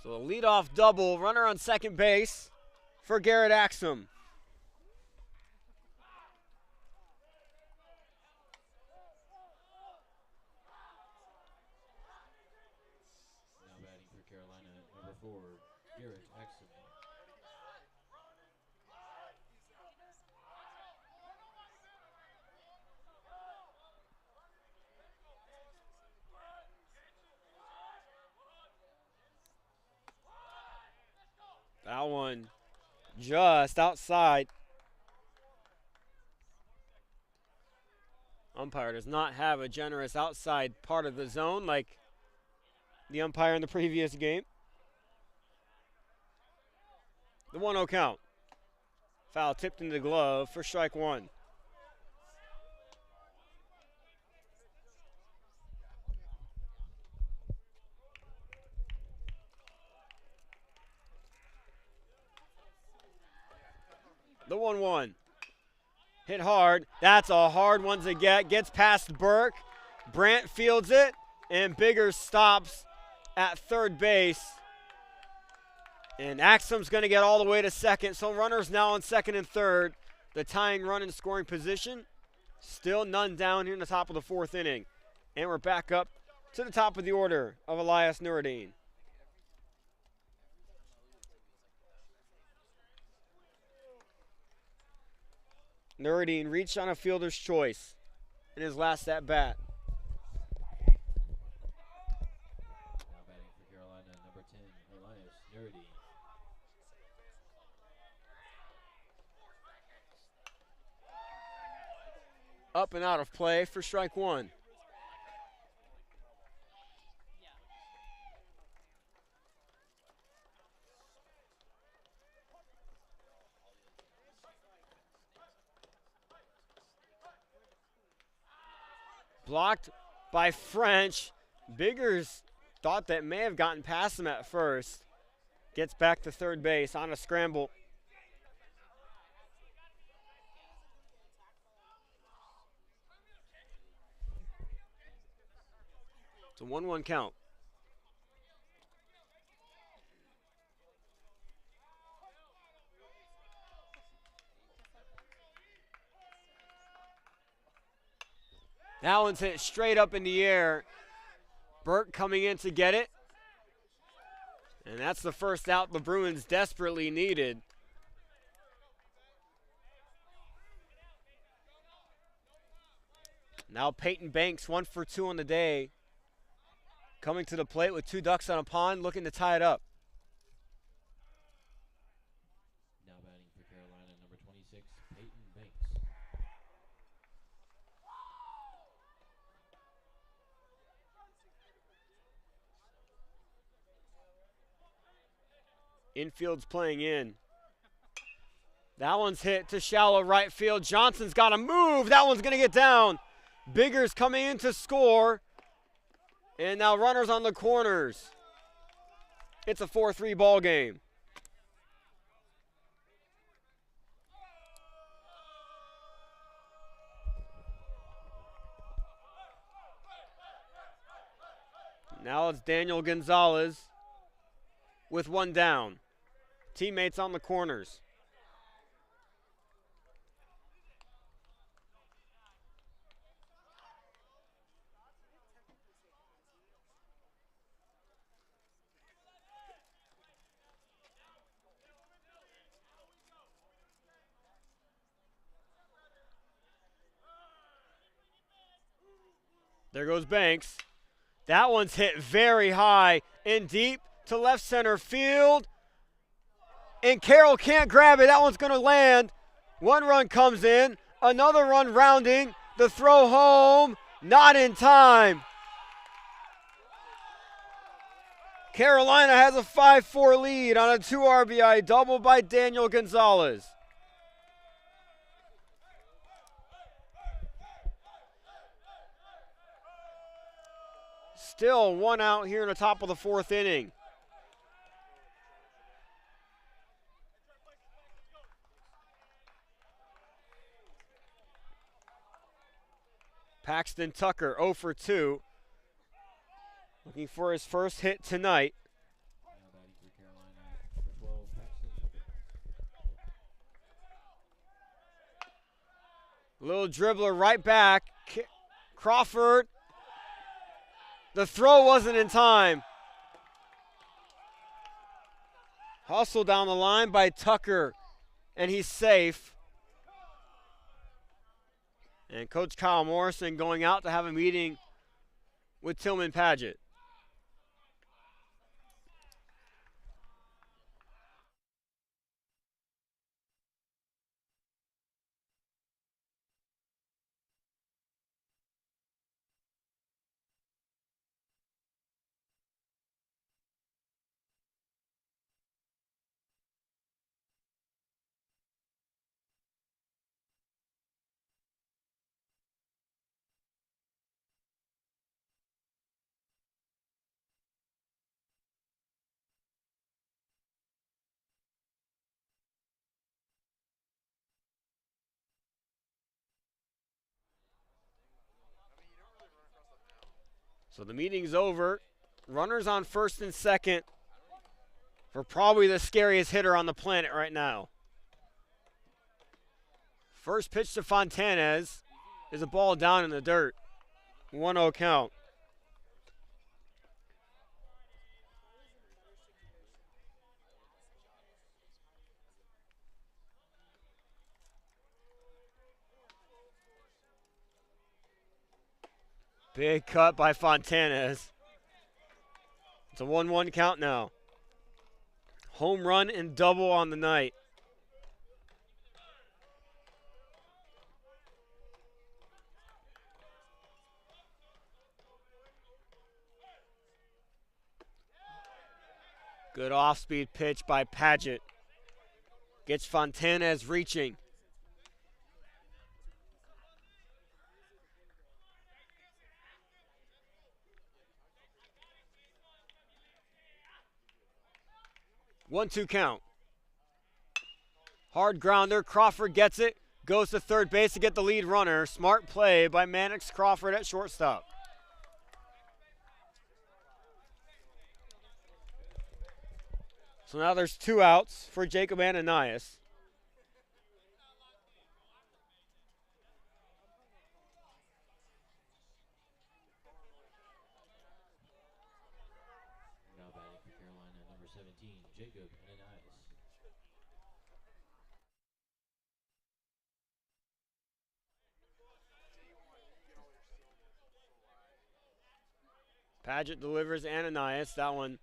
So a leadoff double, runner on second base for Garrett Axum. Garrett Axum. That one just outside. Umpire does not have a generous outside part of the zone like the umpire in the previous game. The 1-0 count. Foul tipped into the glove for strike one. The 1-1. Hit hard. That's a hard one to get. Gets past Burke. Brandt fields it, and Biggers stops at third base. And Axum's going to get all the way to second. So runners now on second and third. The tying run in scoring position. Still none down here in the top of the fourth inning. And we're back up to the top of the order of Elias Nuruddin. Nuruddin reached on a fielder's choice in his last at bat. Now batting for Carolina, number 10, Elias Nuruddin. Up and out of play for strike one. Blocked by French. Biggers thought that may have gotten past him at first. Gets back to third base on a scramble. It's a 1-1 count. That one's hit straight up in the air. Burke coming in to get it. And that's the first out the Bruins desperately needed. Now Peyton Banks, 1 for 2 on the day. Coming to the plate with 2 ducks on a pond, looking to tie it up. Now batting for Carolina, number 26, Peyton Banks. Infield's playing in. That one's hit to shallow right field. Johnson's got to move. That one's going to get down. Biggers coming in to score. And now runners on the corners. It's a 4-3 ball game. Now it's Daniel Gonzalez with one down. Teammates on the corners. There goes Banks. That one's hit very high and deep to left center field. And Carroll can't grab it. That one's going to land. One run comes in. Another run rounding. The throw home. Not in time. Carolina has a 5-4 lead on a 2 RBI double by Daniel Gonzalez. Still one out here in the top of the 4th inning. Paxton Tucker 0 for 2. Looking for his first hit tonight. Little dribbler right back. Crawford. The throw wasn't in time. Hustle down the line by Tucker, and he's safe. And Coach Kyle Morrison going out to have a meeting with Tillman Padgett. So the meeting's over. Runners on first and second for probably the scariest hitter on the planet right now. First pitch to Fontanez is a ball down in the dirt. 1-0 count. Big cut by Fontanez. It's a 1-1 count now. Home run and double on the night. Good off-speed pitch by Padgett. Gets Fontanez reaching. One-two count. Hard grounder. Crawford gets it. Goes to third base to get the lead runner. Smart play by Mannix Crawford at shortstop. So now there's 2 outs for Jacob Ananias. Now batting for Carolina, number 17, Jacob Ananias. Padgett delivers Ananias. That one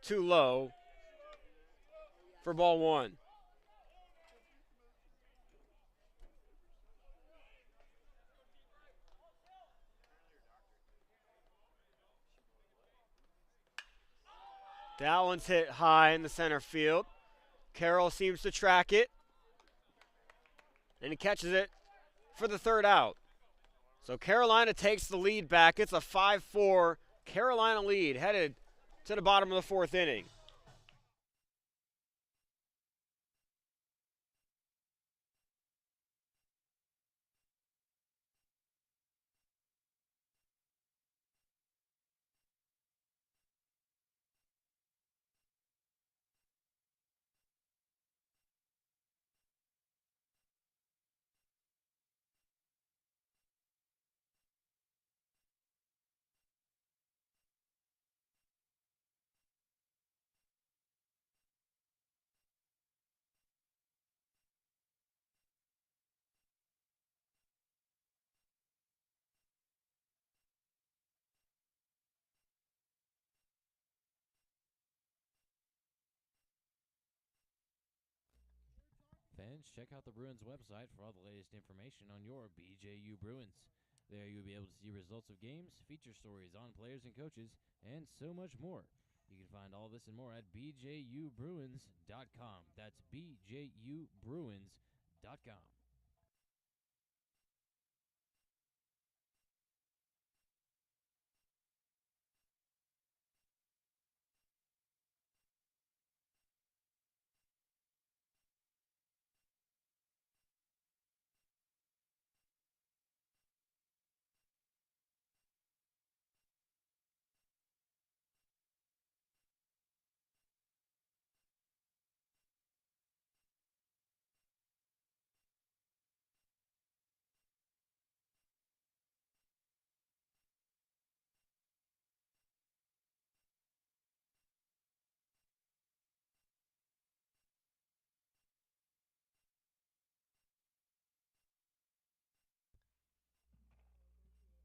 too low for ball 1. That one's hit high in the center field. Carroll seems to track it. And he catches it for the third out. So Carolina takes the lead back. It's a 5-4 Carolina lead headed to the bottom of the fourth inning. Fans, check out the Bruins website for all the latest information on your BJU Bruins. There you'll be able to see results of games, feature stories on players and coaches, and so much more. You can find all this and more at bjubruins.com. That's bjubruins.com.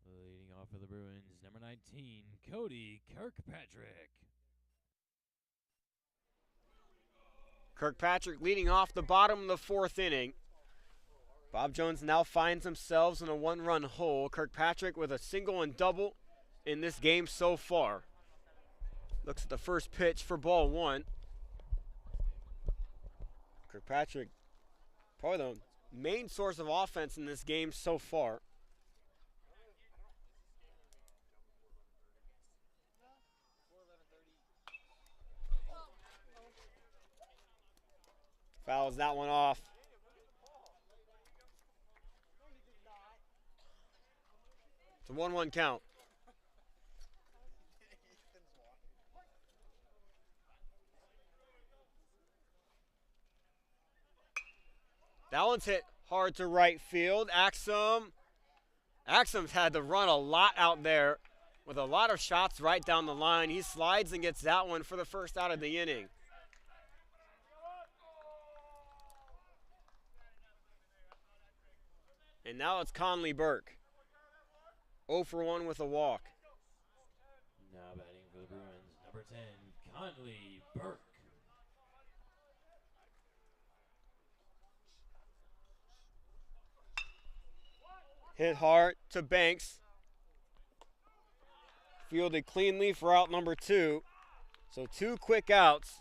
Leading off for the Bruins, number 19, Cody Kirkpatrick. Kirkpatrick leading off the bottom of the fourth inning. Bob Jones now finds themselves in a one-run hole. Kirkpatrick with a single and double in this game so far. Looks at the first pitch for ball one. Kirkpatrick, probably the main source of offense in this game so far. Fouls that one off. It's a 1-1 count. That one's hit hard to right field. Axum's had to run a lot out there with a lot of shots right down the line. He slides and gets that one for the first out of the inning. And now it's Conley Burke. 0 for 1 with a walk. Now batting for the Bruins, number 10, Conley Burke. Hit hard to Banks. Fielded cleanly for out number 2. So 2 quick outs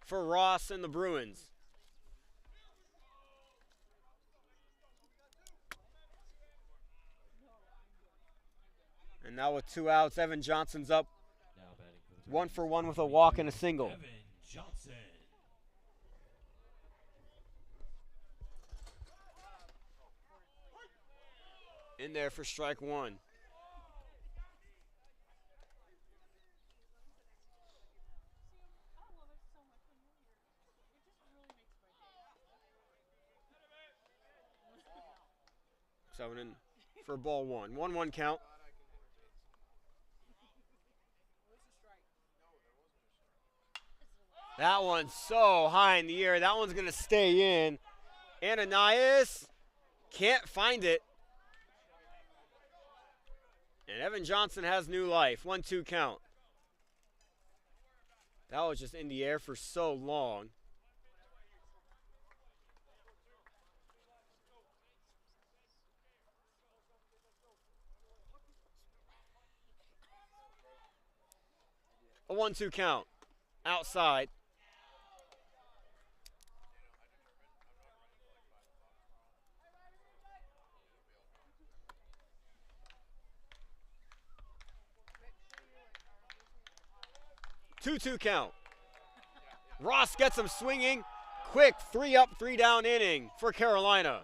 for Ross and the Bruins. And now with 2 outs, Evan Johnson's up. 1 for 1 with a walk and a single. Evan Johnson. In there for strike 1. So in for ball 1. 1-1 count. That one's so high in the air. That one's going to stay in. Ananias can't find it. And Evan Johnson has new life. 1-2 count. That was just in the air for so long. A 1-2 count. Outside. 2-2 count. Ross gets him swinging. Quick 3-up, 3-down inning for Carolina.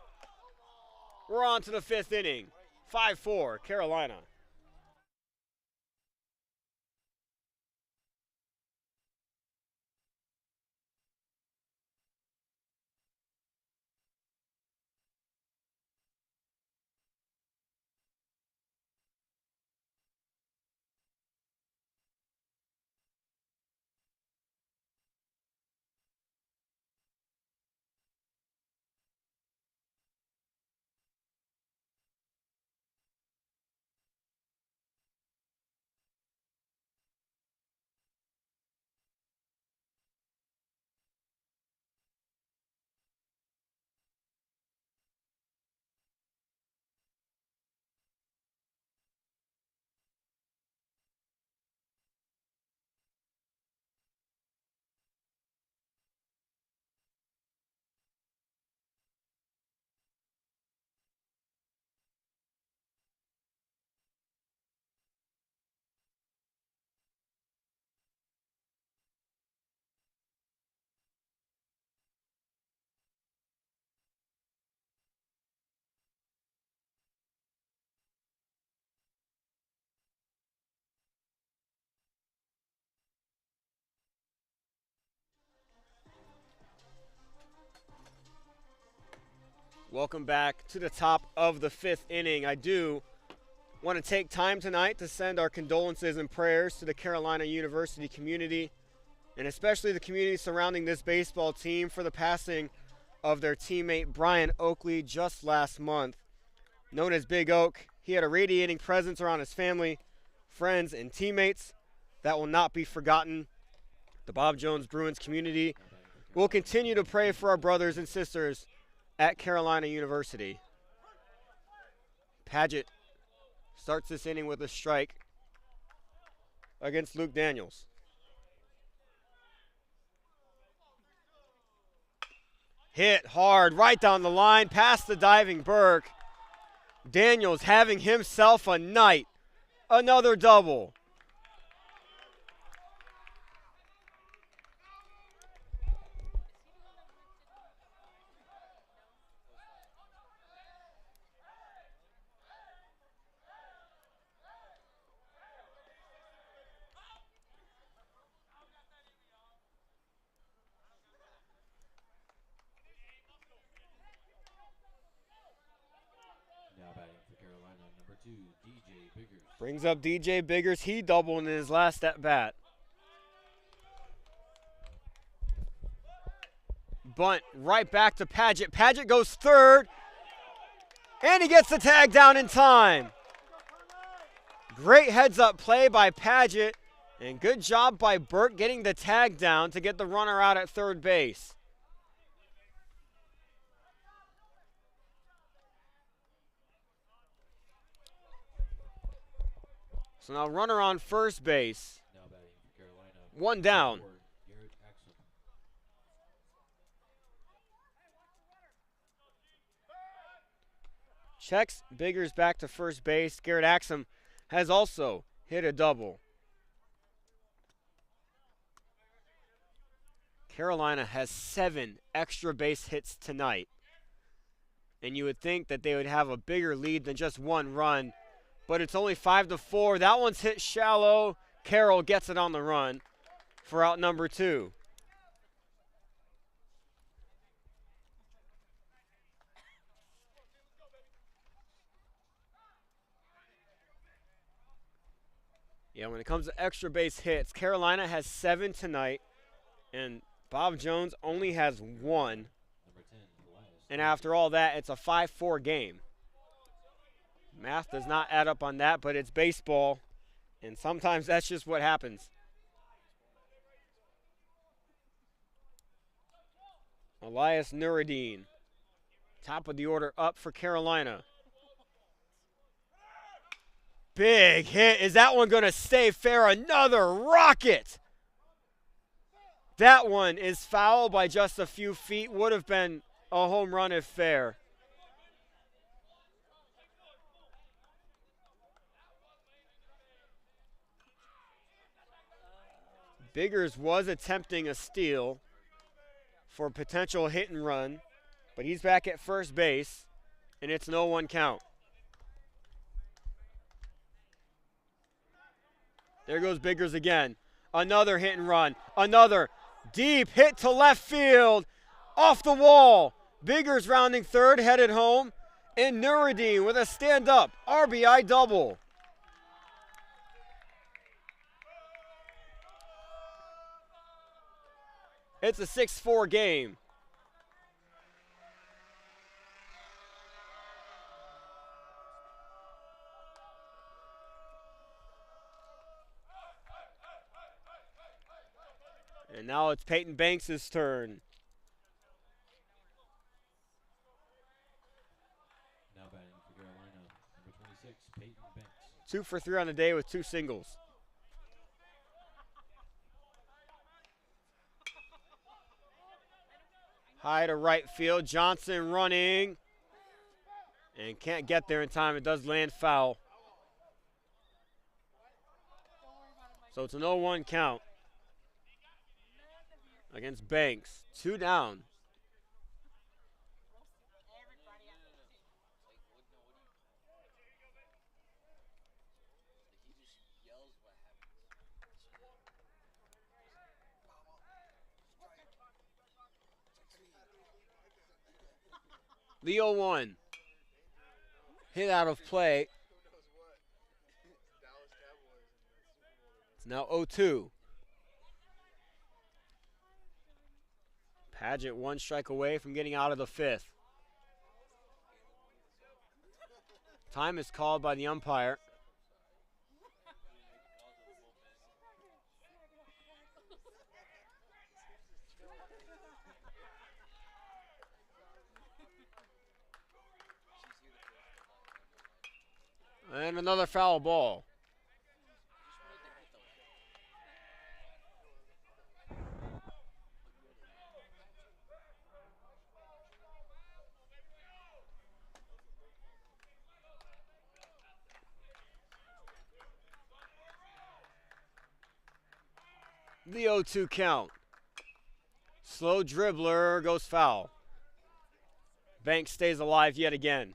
We're on to the 5th inning. 5-4 Carolina. Welcome back to the top of the 5th inning. I do want to take time tonight to send our condolences and prayers to the Carolina University community, and especially the community surrounding this baseball team, for the passing of their teammate Brian Oakley just last month. Known as Big Oak, he had a radiating presence around his family, friends, and teammates that will not be forgotten. The Bob Jones Bruins community will continue to pray for our brothers and sisters at Carolina University. Paget starts this inning with a strike against Luke Daniels. Hit hard right down the line past the diving Burke. Daniels having himself a night. Another double. Now batting for Carolina, number 2, DJ Biggers. Brings up DJ Biggers. He doubled in his last at bat. Bunt right back to Paget. Paget goes third. And he gets the tag down in time. Great heads-up play by Paget. And good job by Burke getting the tag down to get the runner out at third base. So now runner on first base. Now batting for Carolina. One down. Checks Biggers back to first base. Garrett Axum has also hit a double. Carolina has 7 extra base hits tonight. And you would think that they would have a bigger lead than just one run. But it's only 5-4. That one's hit shallow. Carroll gets it on the run for out number 2. Yeah, when it comes to extra base hits, Carolina has 7 tonight, and Bob Jones only has 1. Number 10, And after all that, it's a 5-4 game. Math does not add up on that, but it's baseball, and sometimes that's just what happens. Elias Nuruddin, top of the order up for Carolina. Big hit. Is that one going to stay fair? Another rocket. That one is foul by just a few feet. Would have been a home run if fair. Biggers was attempting a steal for a potential hit and run, but he's back at first base, and it's an 0-1 count. There goes Biggers again. Another hit and run. Another deep hit to left field. Off the wall. Biggers rounding third, headed home. And Nuruddin with a stand-up RBI double. It's a 6-4 game. And now it's Peyton Banks' turn. Now batting for Carolina, number 26, Peyton Banks. 2 for 3 on the day with 2 singles. High to right field. Johnson running. And can't get there in time. It does land foul. So it's an 0-1 count against Banks. 2 down. The 0-1. Hit out of play. It's now 0-2. Paget 1 strike away from getting out of the 5th. Time is called by the umpire. And another foul ball. The 0-2 count. Slow dribbler goes foul. Banks stays alive yet again.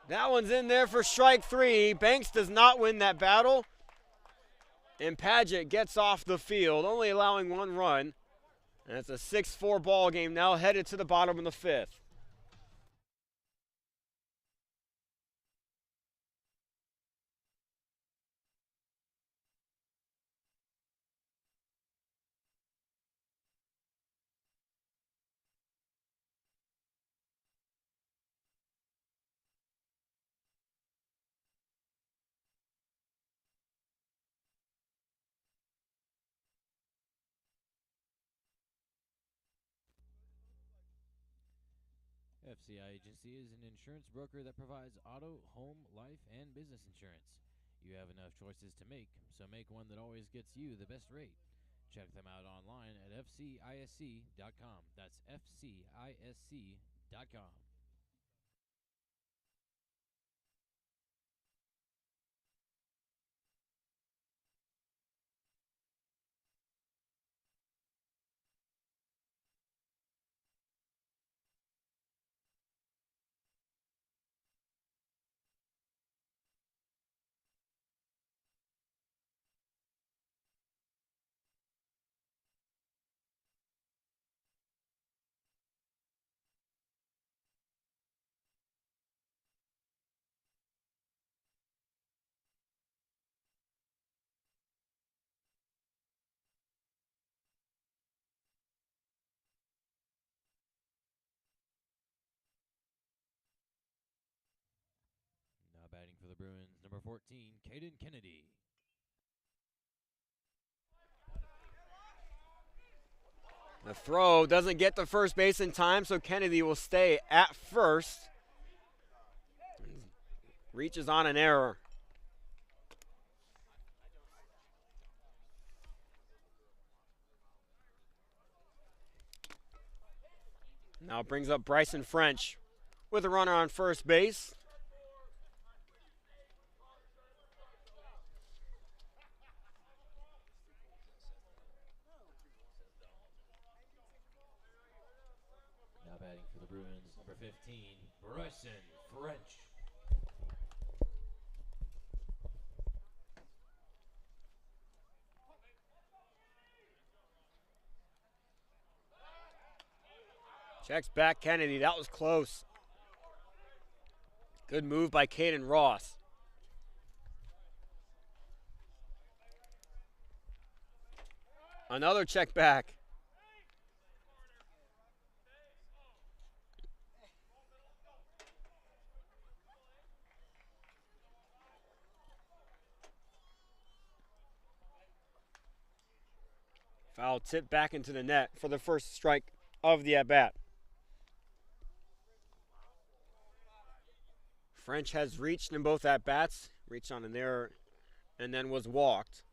That one's in there for strike 3. Banks does not win that battle. And Paget gets off the field, only allowing 1 run. And it's a 6-4 ball game now, headed to the bottom of the 5th. FCI Agency is an insurance broker that provides auto, home, life, and business insurance. You have enough choices to make, so make one that always gets you the best rate. Check them out online at fcisc.com. That's fcisc.com. Now batting for the Bruins, number 14, Caden Kennedy. The throw doesn't get to first base in time, so Kennedy will stay at first. Reaches on an error. Now brings up Bryson French with a runner on first base. Now batting for the Bruins, number 15, Bryson French. Checks back Kennedy. That was close. Good move by Caden Ross. Another check back. Foul tip back into the net for the first strike of the at-bat. French has reached in both at-bats. Reached on an error and then was walked.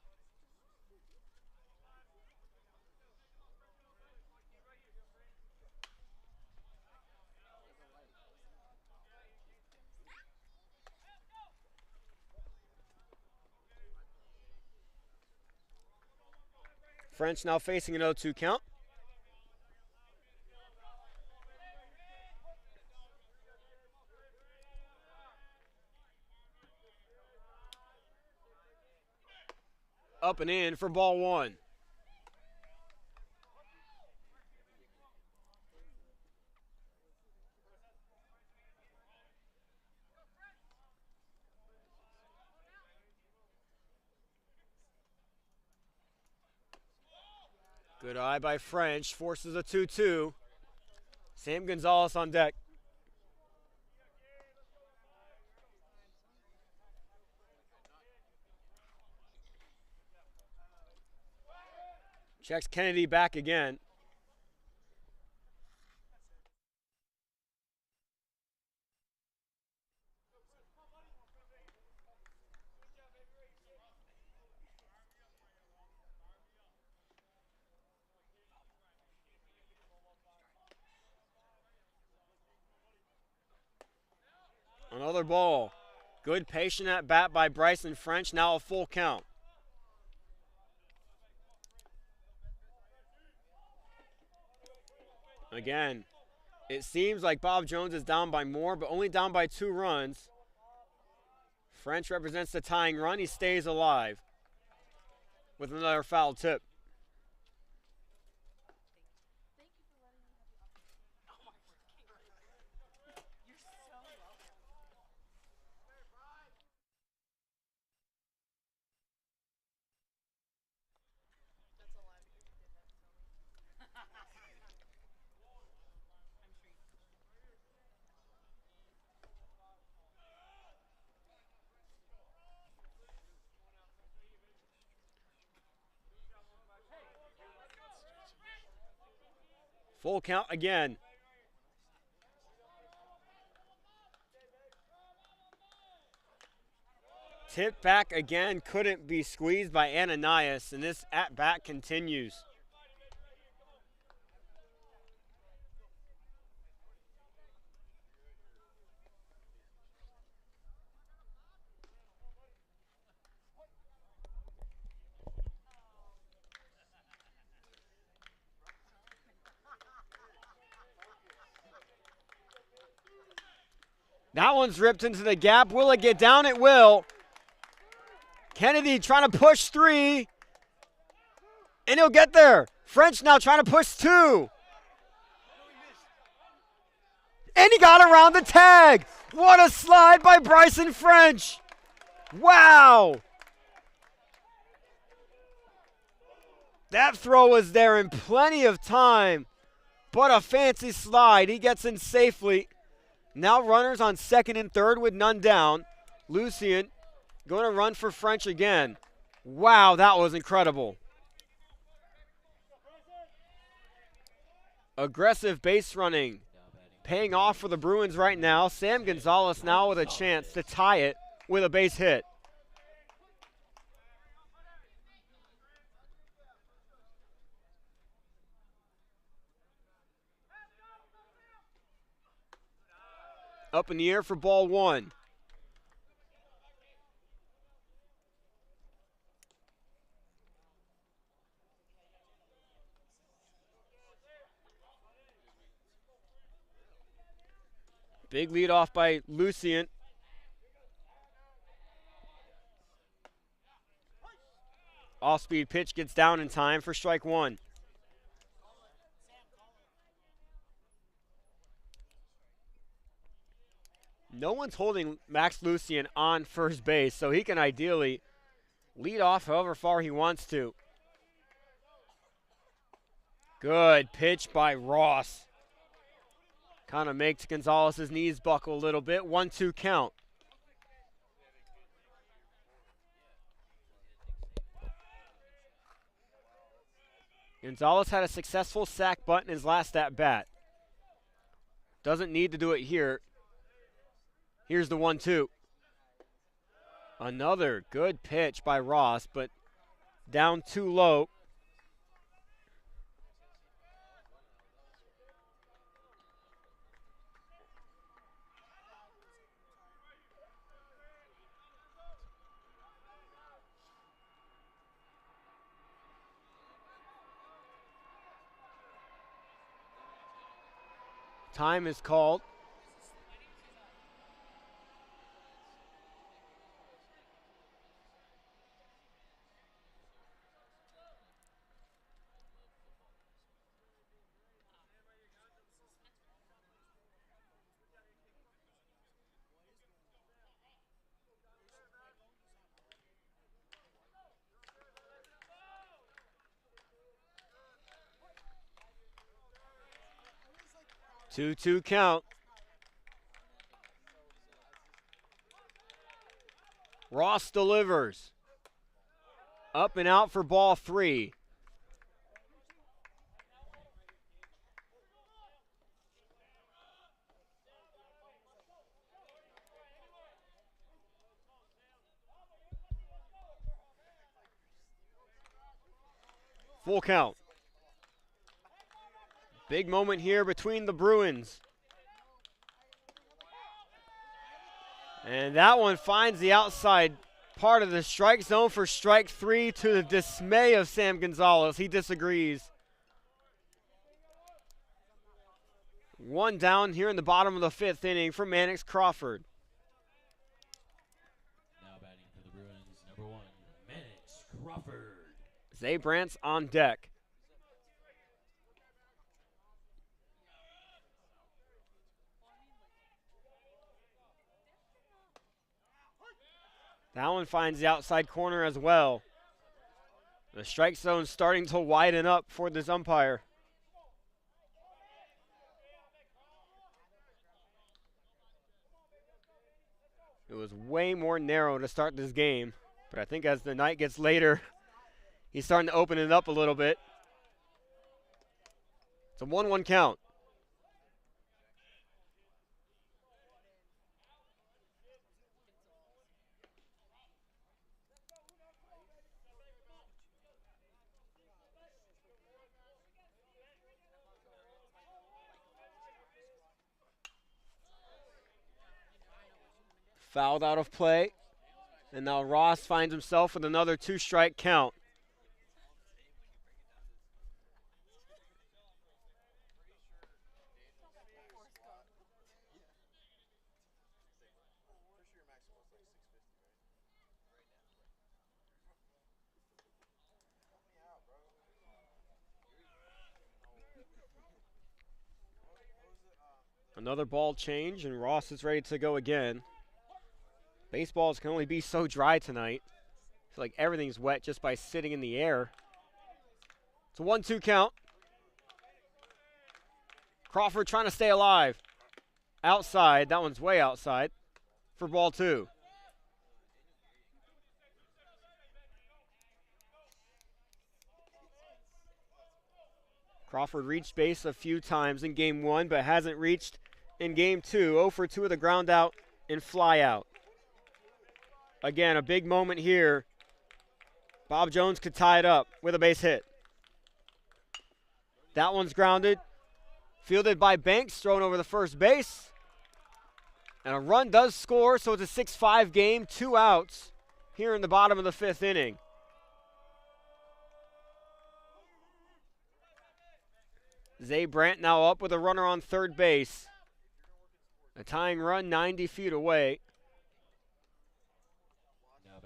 French now facing an 0-2 count. Up and in for ball one. Good eye by French, forces a 2-2. Sam Gonzalez on deck. Checks Kennedy back again. Another ball. Good patient at bat by Bryson French. Now a full count. Again, it seems like Bob Jones is down by more, but only down by 2 runs. French represents the tying run. He stays alive with another foul tip. Full count again. Tip back again, couldn't be squeezed by Ananias, and this at-bat continues. That one's ripped into the gap. Will it get down? It will. Kennedy trying to push 3. And he'll get there. French now trying to push 2. And he got around the tag. What a slide by Bryson French. Wow. That throw was there in plenty of time. But a fancy slide. He gets in safely. Now runners on second and third with none down. Lucian going to run for French again. Wow, that was incredible. Aggressive base running. paying off for the Bruins right now. Sam Gonzalez now with a chance to tie it with a base hit. Up in the air for ball one. Big lead off by Lucien. Off-speed pitch gets down in time for strike one. No one's holding Max Lucien on first base, so he can ideally lead off however far he wants to. Good pitch by Ross. Kind of makes Gonzalez's knees buckle a little bit. 1-2 count. Gonzalez had a successful sac bunt in his last at-bat. Doesn't need to do it here. Here's the 1-2. Another good pitch by Ross, but down too low. Time is called. Two count. Ross delivers. Up and out for ball three. Full count. Big moment here between the Bruins. And that one finds the outside part of the strike zone for strike three, to the dismay of Sam Gonzalez. He disagrees. One down here in the bottom of the fifth inning for Mannix Crawford. Now batting for the Bruins, number 1, Mannix Crawford. Zabrant's on deck. That one finds the outside corner as well. The strike zone starting to widen up for this umpire. It was way more narrow to start this game, but I think as the night gets later, he's starting to open it up a little bit. It's a 1-1 count. Fouled out of play. And now Ross finds himself with another 2-strike count. Another ball change, and Ross is ready to go again. Baseballs can only be so dry tonight. I feel like everything's wet just by sitting in the air. It's a 1-2 count. Crawford trying to stay alive. Outside. That one's way outside for ball 2. Crawford reached base a few times in game 1, but hasn't reached in game 2. 0 for 2 with a ground out and fly out. Again, a big moment here. Bob Jones could tie it up with a base hit. That one's grounded. Fielded by Banks, thrown over the first base. And a run does score, so it's a 6-5 game, 2 outs here in the bottom of the 5th inning. Zay Brandt now up with a runner on third base. A tying run 90 feet away.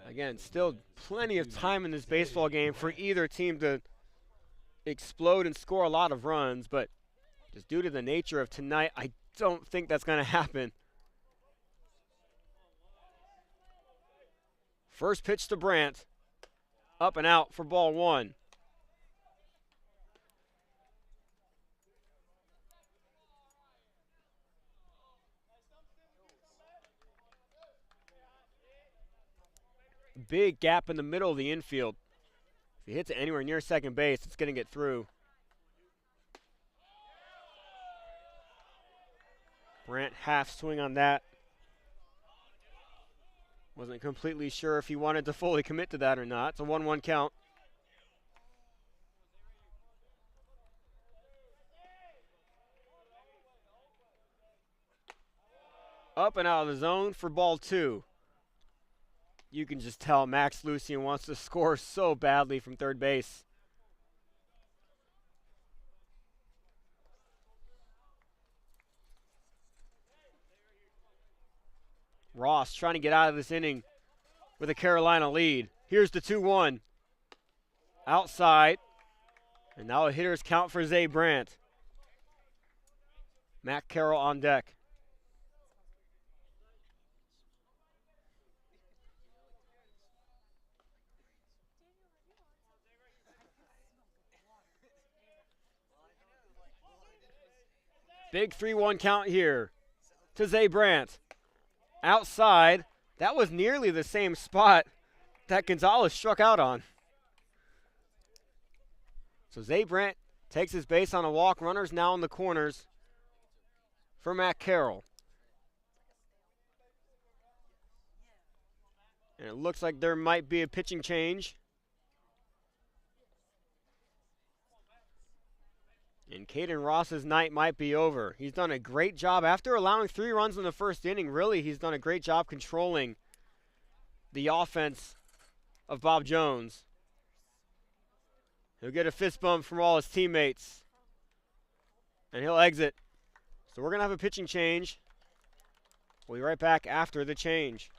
Again, still plenty of time in this baseball game for either team to explode and score a lot of runs, but just due to the nature of tonight, I don't think that's going to happen. First pitch to Brandt. Up and out for ball 1. Big gap in the middle of the infield. If he hits it anywhere near second base, it's going to get through. Brandt half swing on that. Wasn't completely sure if he wanted to fully commit to that or not. It's a 1-1 count. Up and out of the zone for ball 2. You can just tell Max Lucien wants to score so badly from third base. Ross trying to get out of this inning with a Carolina lead. Here's the 2-1. Outside. And now a hitter's count for Zay Brandt. Matt Carroll on deck. Big 3-1 count here to Zay Brandt. Outside. That was nearly the same spot that Gonzalez struck out on. So Zay Brandt takes his base on a walk. Runners now in the corners for Matt Carroll. And it looks like there might be a pitching change. And Caden Ross's night might be over. He's done a great job. After allowing 3 runs in the first inning, really, he's done a great job controlling the offense of Bob Jones. He'll get a fist bump from all his teammates. And he'll exit. So we're going to have a pitching change. We'll be right back after the change.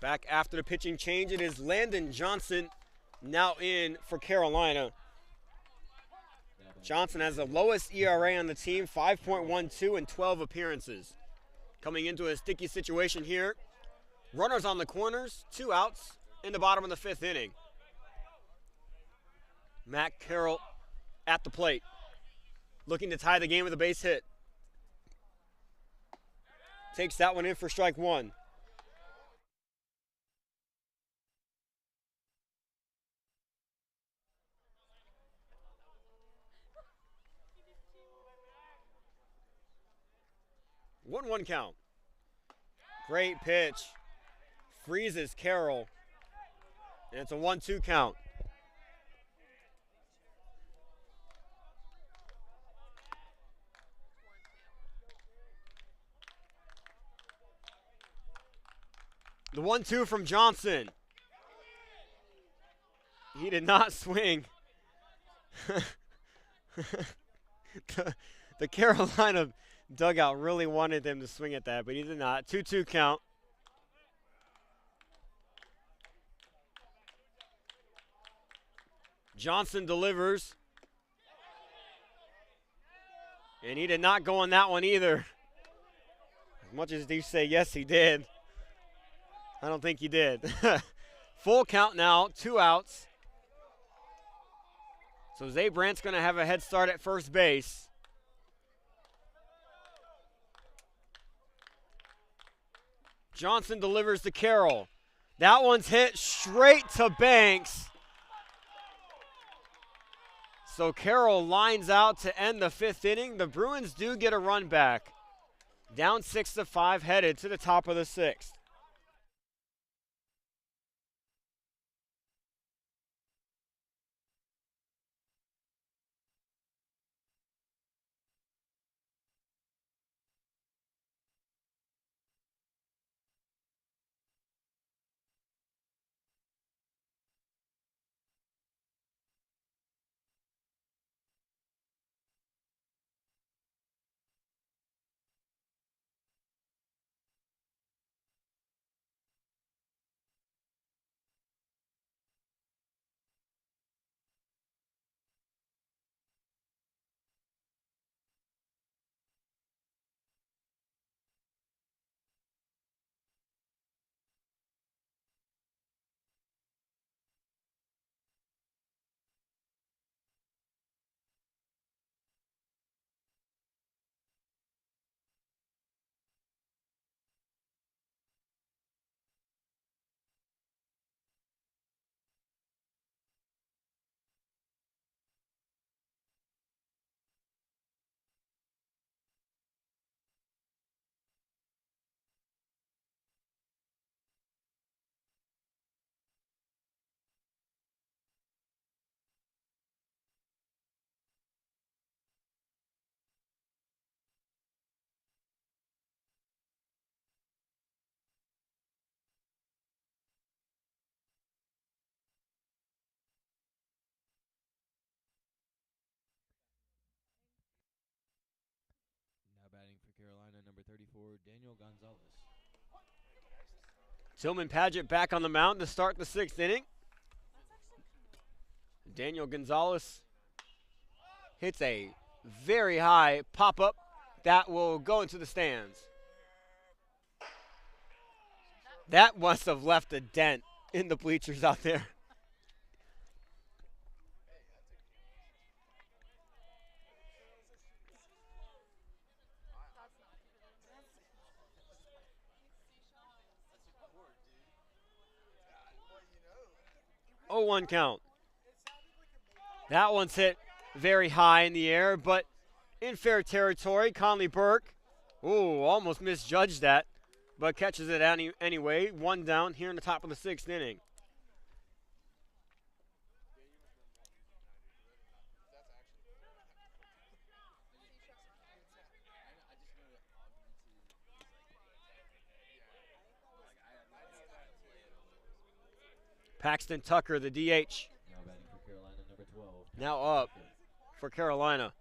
Back after the pitching change, it is Landon Johnson now in for Carolina. Johnson has the lowest ERA on the team, 5.12 in 12 appearances. Coming into a sticky situation here. Runners on the corners, 2 outs in the bottom of the 5th inning. Matt Carroll at the plate, looking to tie the game with a base hit. Takes that one in for strike 1. One count. Great pitch. Freezes Carroll. And it's a 1-2 count. The 1-2 from Johnson. He did not swing. the Carolina dugout really wanted them to swing at that, but he did not. 2-2 count. Johnson delivers. And he did not go on that one either. As much as you say yes, he did. I don't think he did. Full count now, 2 outs. So Zay Brandt's going to have a head start at first base. Johnson delivers to Carroll. That one's hit straight to Banks. So Carroll lines out to end the 5th inning. The Bruins do get a run back. Down 6-5, headed to the top of the 6th. Batting for Carolina, number 34, Daniel Gonzalez. Tillman Padgett back on the mound to start the 6th inning. Daniel Gonzalez hits a very high pop-up that will go into the stands. That must have left a dent in the bleachers out there. Oh, 1 count. That one's hit very high in the air, but in fair territory. Conley Burke, almost misjudged that, but catches it anyway. 1 down here in the top of the 6th inning. Paxton Tucker, the DH. Now batting for Carolina, number 12. Now up for Carolina.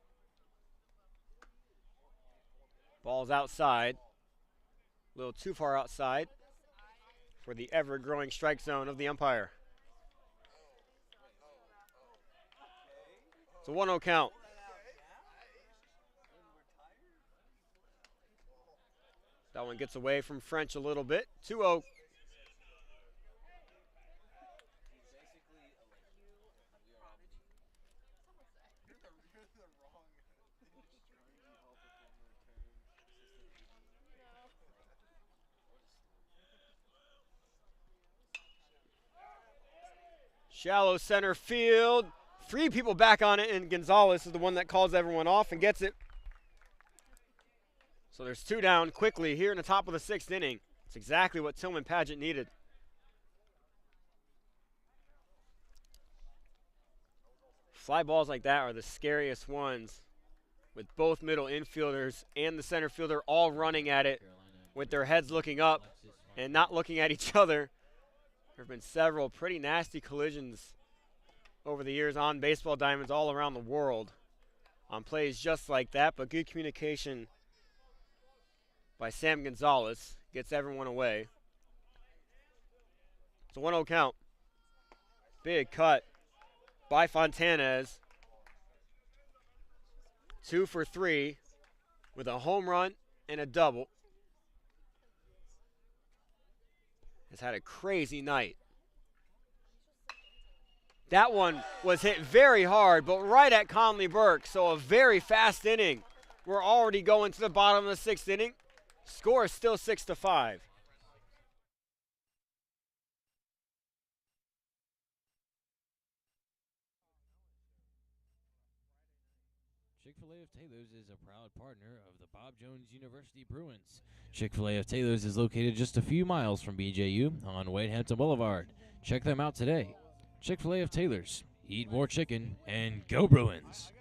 Ball's outside. A little too far outside. for the ever-growing strike zone of the umpire. It's a 1-0 count. That one gets away from French a little bit. 2-0. Shallow center field. 3 people back on it, and Gonzalez is the one that calls everyone off and gets it. So there's 2 down quickly here in the top of the 6th inning. It's exactly what Tillman Paget needed. Fly balls like that are the scariest ones, with both middle infielders and the center fielder all running at it with their heads looking up and not looking at each other. There have been several pretty nasty collisions over the years on baseball diamonds all around the world on plays just like that, but good communication by Sam Gonzalez gets everyone away. It's a 1-0 count. Big cut by Fontanez. 2 for 3 with a home run and a double. Has had a crazy night. That one was hit very hard, but right at Conley Burke, so a very fast inning. We're already going to the bottom of the 6th inning. Score is still 6-5. Chick-fil-A of Taylor's is a proud partner of the Bob Jones University Bruins. Chick-fil-A of Taylor's is located just a few miles from BJU on Whitehampton Boulevard. Check them out today. Chick-fil-A of Taylor's. Eat more chicken and go Bruins.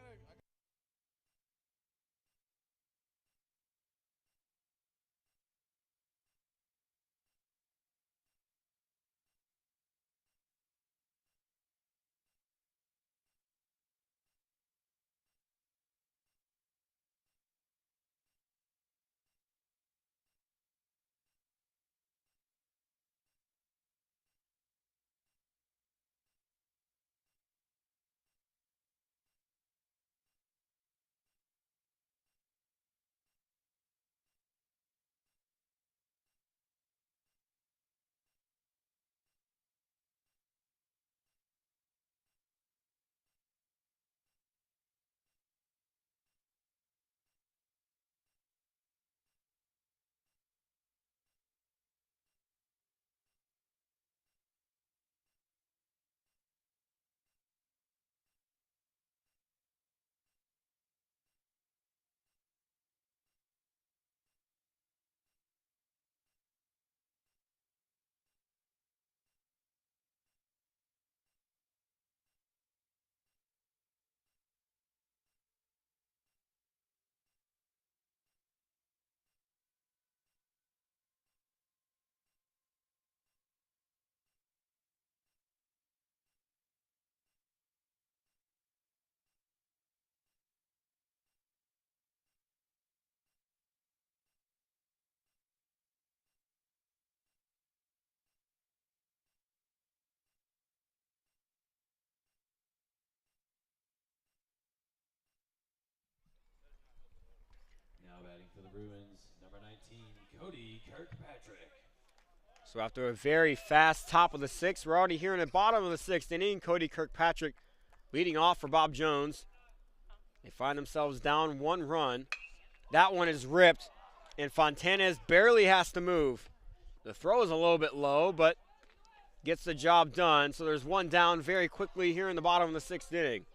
Now batting for the Bruins, number 19, Cody Kirkpatrick. So after a very fast top of the 6th, we're already here in the bottom of the 6th inning. Cody Kirkpatrick leading off for Bob Jones. They find themselves down 1 run. That one is ripped, and Fontanez barely has to move. The throw is a little bit low, but gets the job done. So there's 1 down very quickly here in the bottom of the 6th inning.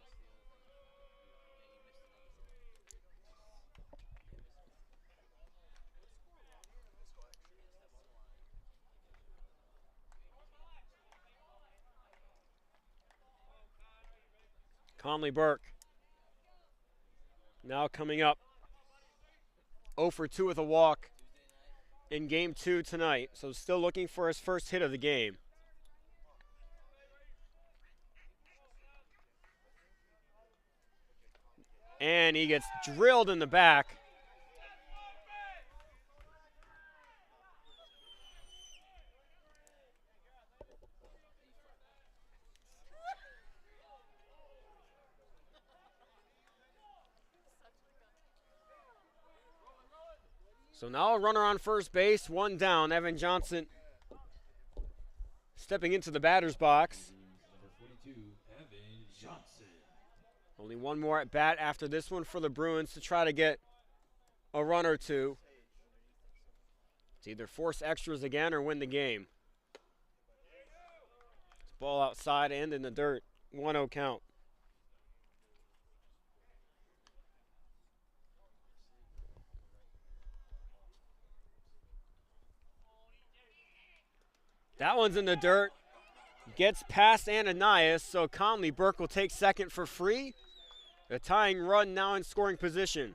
Conley Burke now coming up 0 for 2 with a walk in game 2 tonight. So still looking for his first hit of the game. And he gets drilled in the back. So now a runner on first base, one down. Evan Johnson stepping into the batter's box. Number 42, Evan Johnson. Only one more at bat after this one for the Bruins to try to get a run or two. It's either force extras again or win the game. It's ball outside and in the dirt. 1-0 count. That one's in the dirt. Gets past Ananias, so Conley Burke will take second for free. A tying run now in scoring position.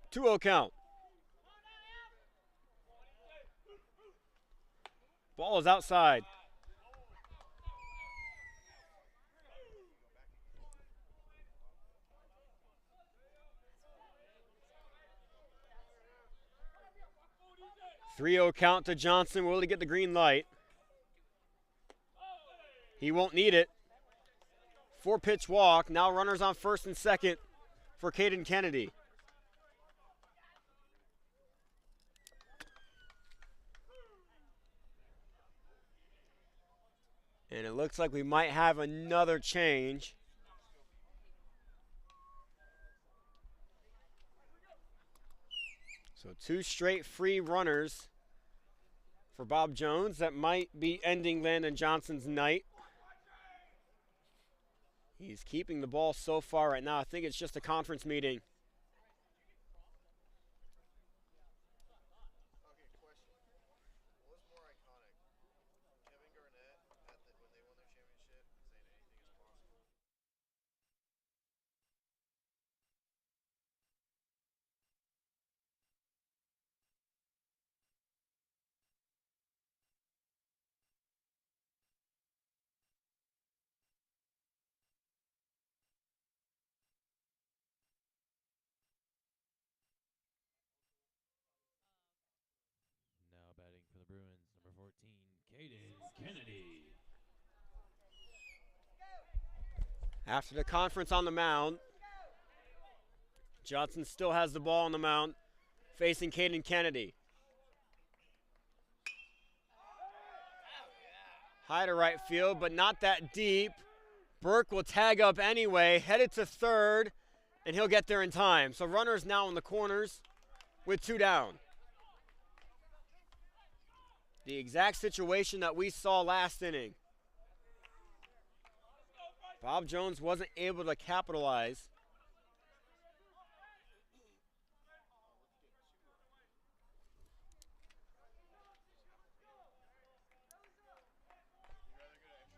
Two-0 count. Ball is outside. Three-0 count to Johnson. Will he get the green light? He won't need it. 4-pitch walk. Now runners on first and second for Caden Kennedy. And it looks like we might have another change. So 2 straight free runners for Bob Jones. That might be ending Landon Johnson's night. He's keeping the ball so far right now. I think it's just a conference meeting. Now batting for the Bruins, number 14, Caden Kennedy. After the conference on the mound, Johnson still has the ball on the mound, facing Caden Kennedy. High to right field, but not that deep. Burke will tag up anyway, headed to third, and he'll get there in time. So runners now in the corners with 2 down. The exact situation that we saw last inning. Bob Jones wasn't able to capitalize.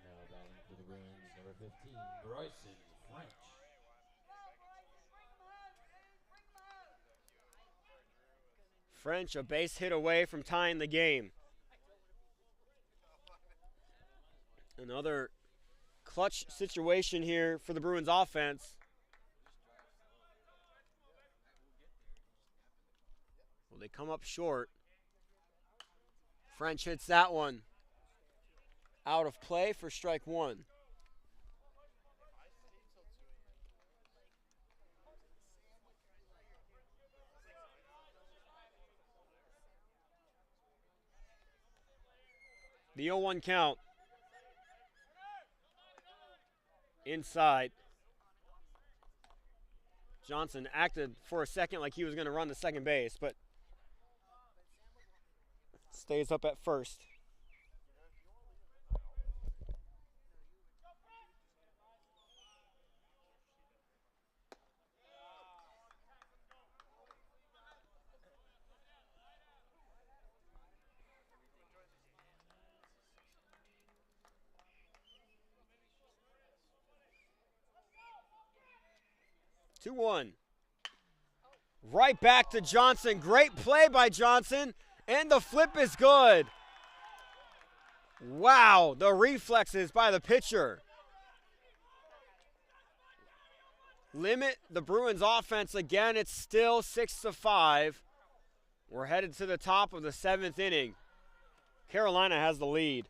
Now batting for the Bruins, number 15, Bryson French. French, a base hit away from tying the game. Another clutch situation here for the Bruins offense. Well, they come up short. French hits that one out of play for strike 1. The 0-1 count. Inside. Johnson acted for a second like he was going to run to second base, but stays up at first. Two one. Right back to Johnson. Great play by Johnson. And the flip is good. Wow, the reflexes by the pitcher. Limit the Bruins offense again. It's still 6-5. We're headed to the top of the 7th inning. Carolina has the lead.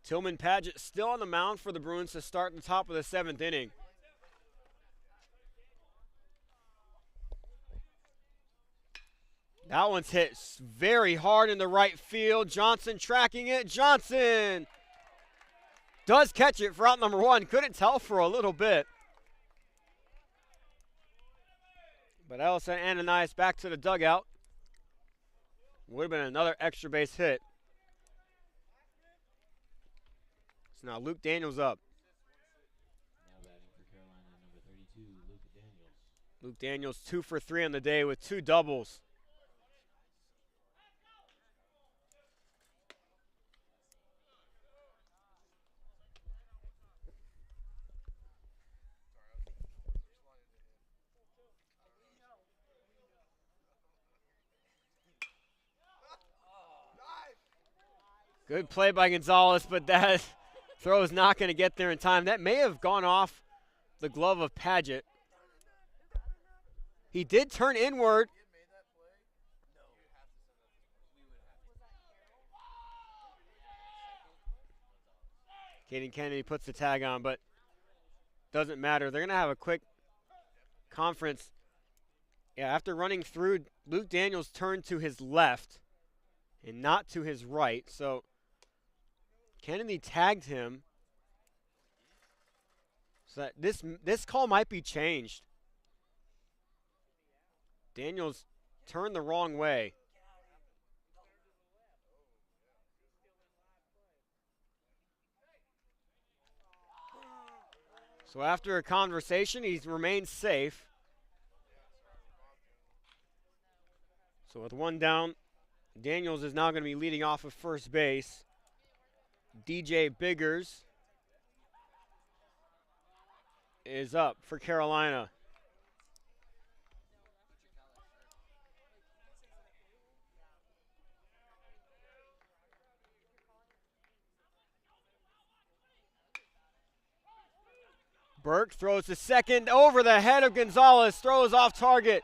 Tillman Padgett still on the mound for the Bruins to start the top of the 7th inning. That one's hit very hard in the right field. Johnson tracking it. Johnson does catch it for out number 1. Couldn't tell for a little bit. But that'll send Ananias back to the dugout. Would have been another extra base hit. So now Luke Daniels up. Now batting for Carolina, number 32, Luke Daniels. Luke Daniels 2 for 3 on the day with 2 doubles. Good play by Gonzalez, but that throw is not going to get there in time. That may have gone off the glove of Padgett. He did turn inward. Caden Kennedy puts the tag on, but doesn't matter. They're going to have a quick conference. Yeah, after running through, Luke Daniels turned to his left and not to his right. So Kennedy tagged him. So that this call might be changed. Daniels turned the wrong way. So after a conversation, he's remained safe. So with 1 down, Daniels is now going to be leading off of first base. DJ Biggers is up for Carolina. Burke throws to second over the head of Gonzalez, throws off target.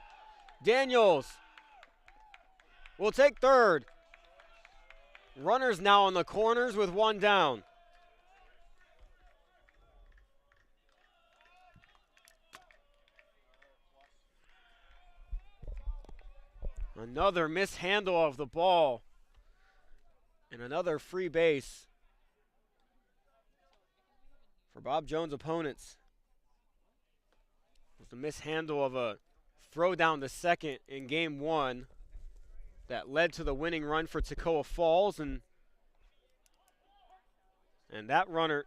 Daniels will take third. Runners now in the corners with 1 down. Another mishandle of the ball. And another free base for Bob Jones' opponents. With the mishandle of a throw down to second in game 1 that led to the winning run for Toccoa Falls, and that runner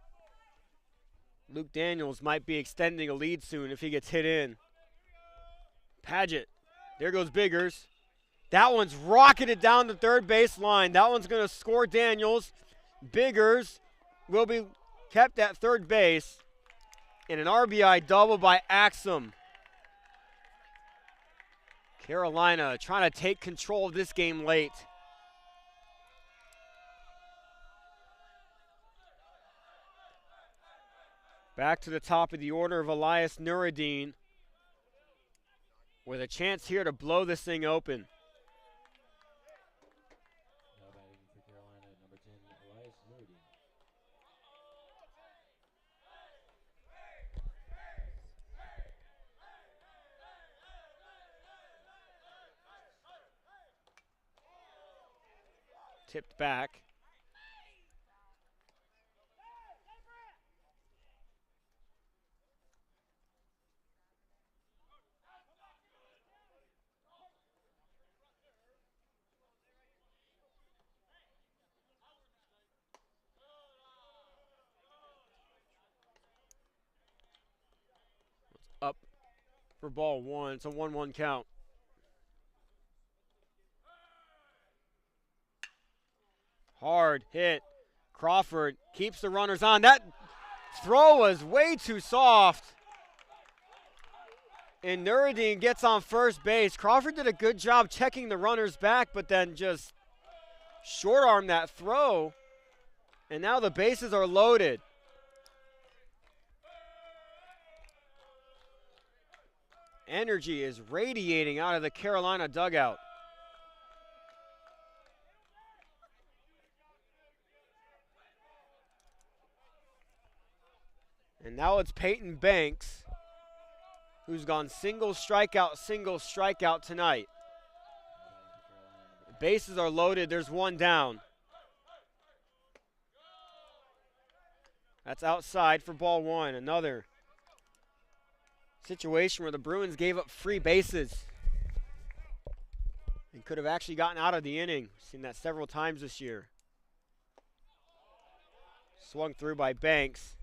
Luke Daniels might be extending a lead soon if he gets hit in. Paget. There goes Biggers. That one's rocketed down the third base line. That one's going to score Daniels. Biggers will be kept at third base. And an RBI double by Axum. Carolina trying to take control of this game late. Back to the top of the order of Elias Nuruddin, with a chance here to blow this thing open. Now batting for Carolina at number 10, Elias Nuruddin. Tipped back. Up for ball one. It's a 1-1 count. Hard hit. Crawford keeps the runners on. That throw was way too soft. And Nuruddin gets on first base. Crawford did a good job checking the runners back, but then just short-armed that throw. And now the bases are loaded. Energy is radiating out of the Carolina dugout. And now it's Peyton Banks, who's gone single strikeout tonight. Bases are loaded. There's one down. That's outside for ball one. Another situation where the Bruins gave up free bases and could have actually gotten out of the inning. Seen that several times this year. Swung through by Banks.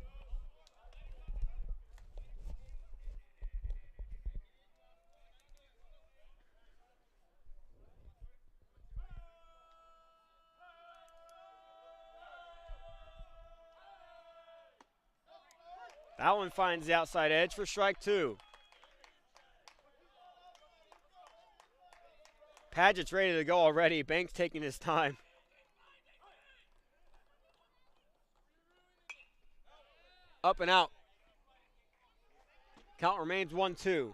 That one finds the outside edge for strike two. Paget's ready to go already. Banks taking his time. Up and out. Count remains 1-2.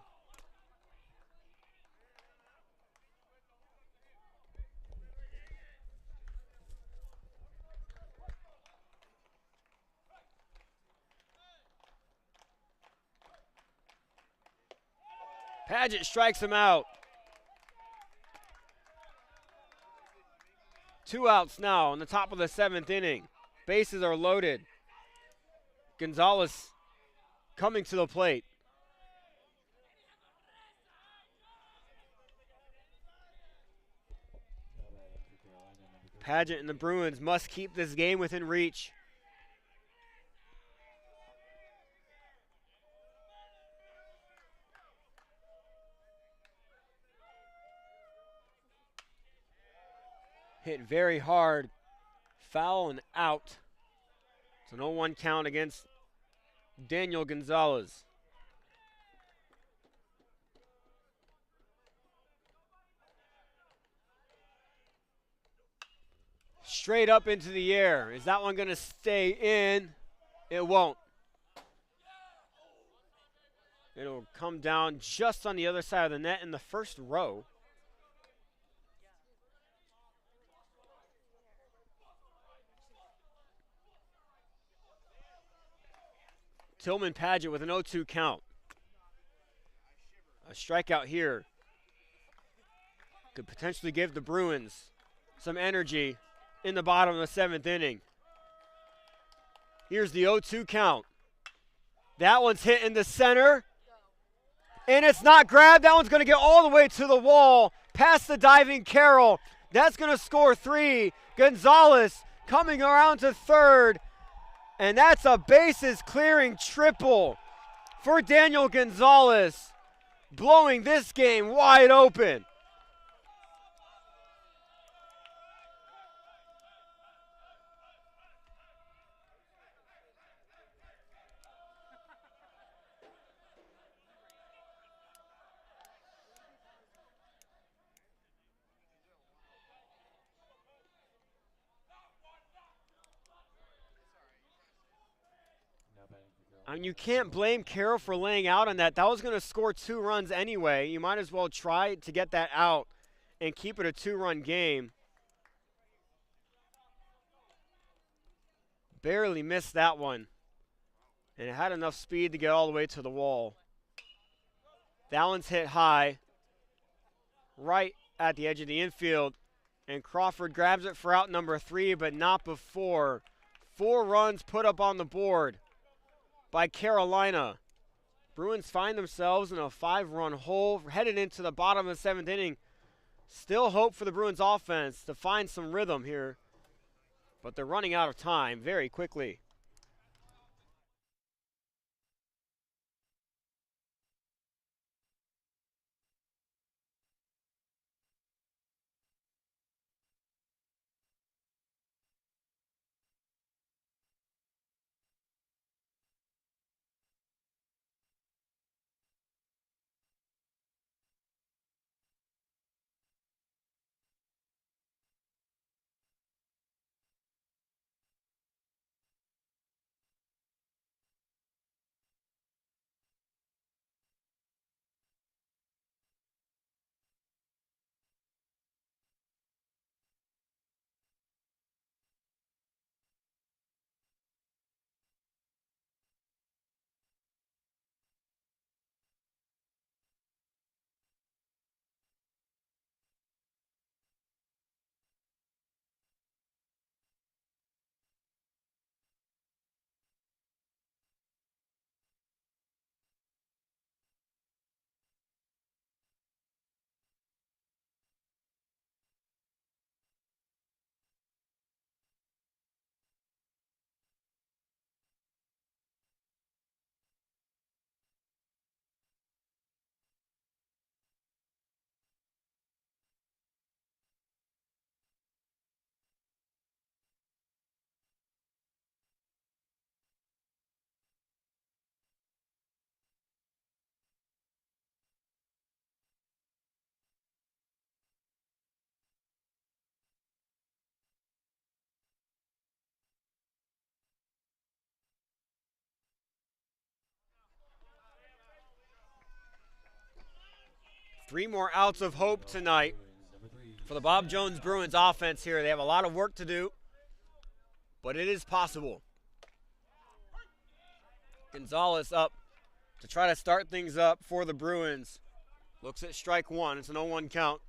Paget strikes him out. 2 outs now in the top of the 7th inning. Bases are loaded. Gonzalez coming to the plate. Paget and the Bruins must keep this game within reach. Hit very hard, foul and out. It's an 0-1 count against Daniel Gonzalez. Straight up into the air. Is that one going to stay in? It won't. It'll come down just on the other side of the net in the first row. Tillman Paget with an 0-2 count. A strikeout here could potentially give the Bruins some energy in the bottom of the 7th inning. Here's the 0-2 count. That one's hit in the center. And it's not grabbed. That one's going to get all the way to the wall, past the diving Carroll. That's going to score 3. Gonzalez coming around to third. And that's a bases clearing triple for Daniel Gonzalez, blowing this game wide open. I mean, you can't blame Carroll for laying out on that. That was going to score 2 runs anyway. You might as well try to get that out and keep it a 2-run game. Barely missed that one. And it had enough speed to get all the way to the wall. That one's hit high, right at the edge of the infield. And Crawford grabs it for out number 3, but not before. 4 runs put up on the board by Carolina. Bruins find themselves in a 5-run hole, headed into the bottom of the 7th inning. Still hope for the Bruins offense to find some rhythm here, but they're running out of time very quickly. Three more outs of hope tonight for the Bob Jones Bruins offense here. They have a lot of work to do, but it is possible. Gonzalez up to try to start things up for the Bruins. Looks at strike 1. It's an 0-1 count.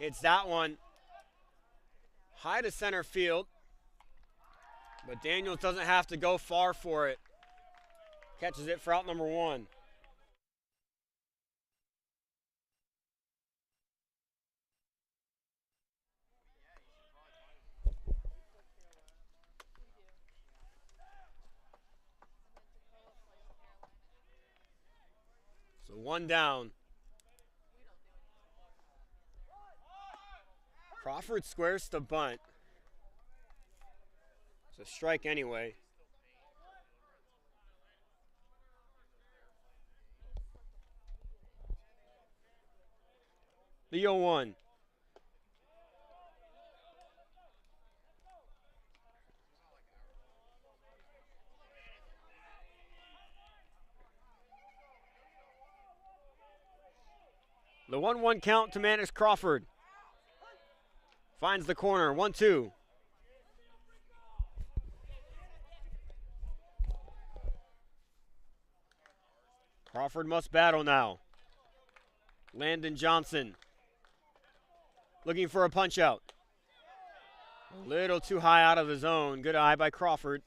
It's that one high to center field, but Daniels doesn't have to go far for it. Catches it for out number 1. So 1 down. Crawford squares the bunt. It's a strike anyway. The 0-1. The 1-1 count to Manus Crawford. Finds the corner. 1-2. Crawford must battle now. Landon Johnson looking for a punch out. A little too high out of the zone. Good eye by Crawford.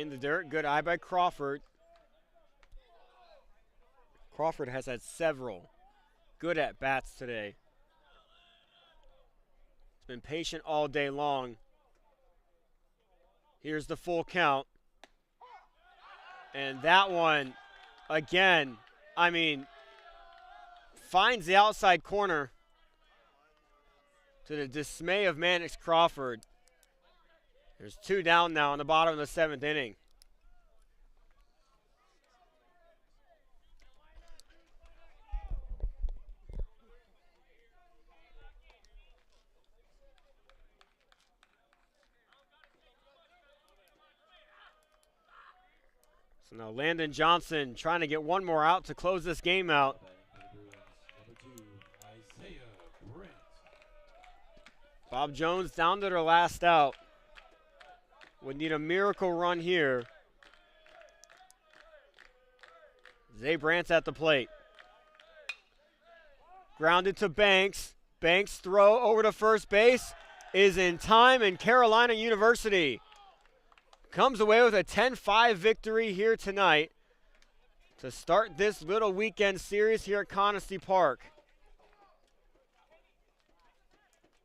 In the dirt. Good eye by Crawford. Crawford has had several good at-bats today. He's been patient all day long. Here's the full count. And that one, again, I mean, finds the outside corner to the dismay of Mannix Crawford. There's 2 down now in the bottom of the 7th inning. So now Landon Johnson trying to get one more out to close this game out. Bob Jones down to their last out. Would need a miracle run here. Zay Brandt's at the plate. Grounded to Banks. Banks' throw over to first base is in time, and Carolina University comes away with a 10-5 victory here tonight to start this little weekend series here at Conestee Park.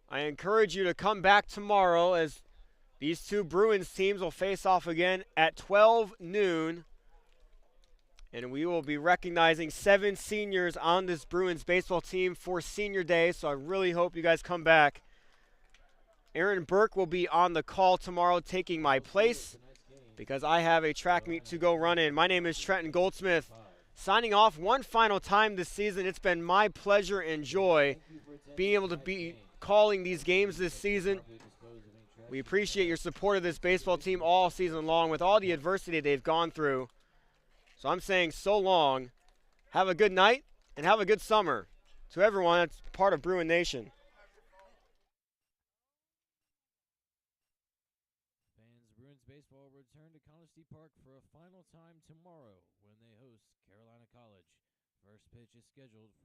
I encourage you to come back tomorrow as these two Bruins teams will face off again at 12 noon. And we will be recognizing 7 seniors on this Bruins baseball team for Senior Day, so I really hope you guys come back. Aaron Burke will be on the call tomorrow taking my place because I have a track meet to go run in. My name is Trenton Goldsmith. Signing off one final time this season. It's been my pleasure and joy being able to be calling these games this season. We appreciate your support of this baseball team all season long with all the adversity they've gone through. So I'm saying so long. Have a good night and have a good summer to everyone that's part of Bruin Nation. Bruins baseball return to Conestee Park for a final time tomorrow when they host Carolina College. First pitch is scheduled for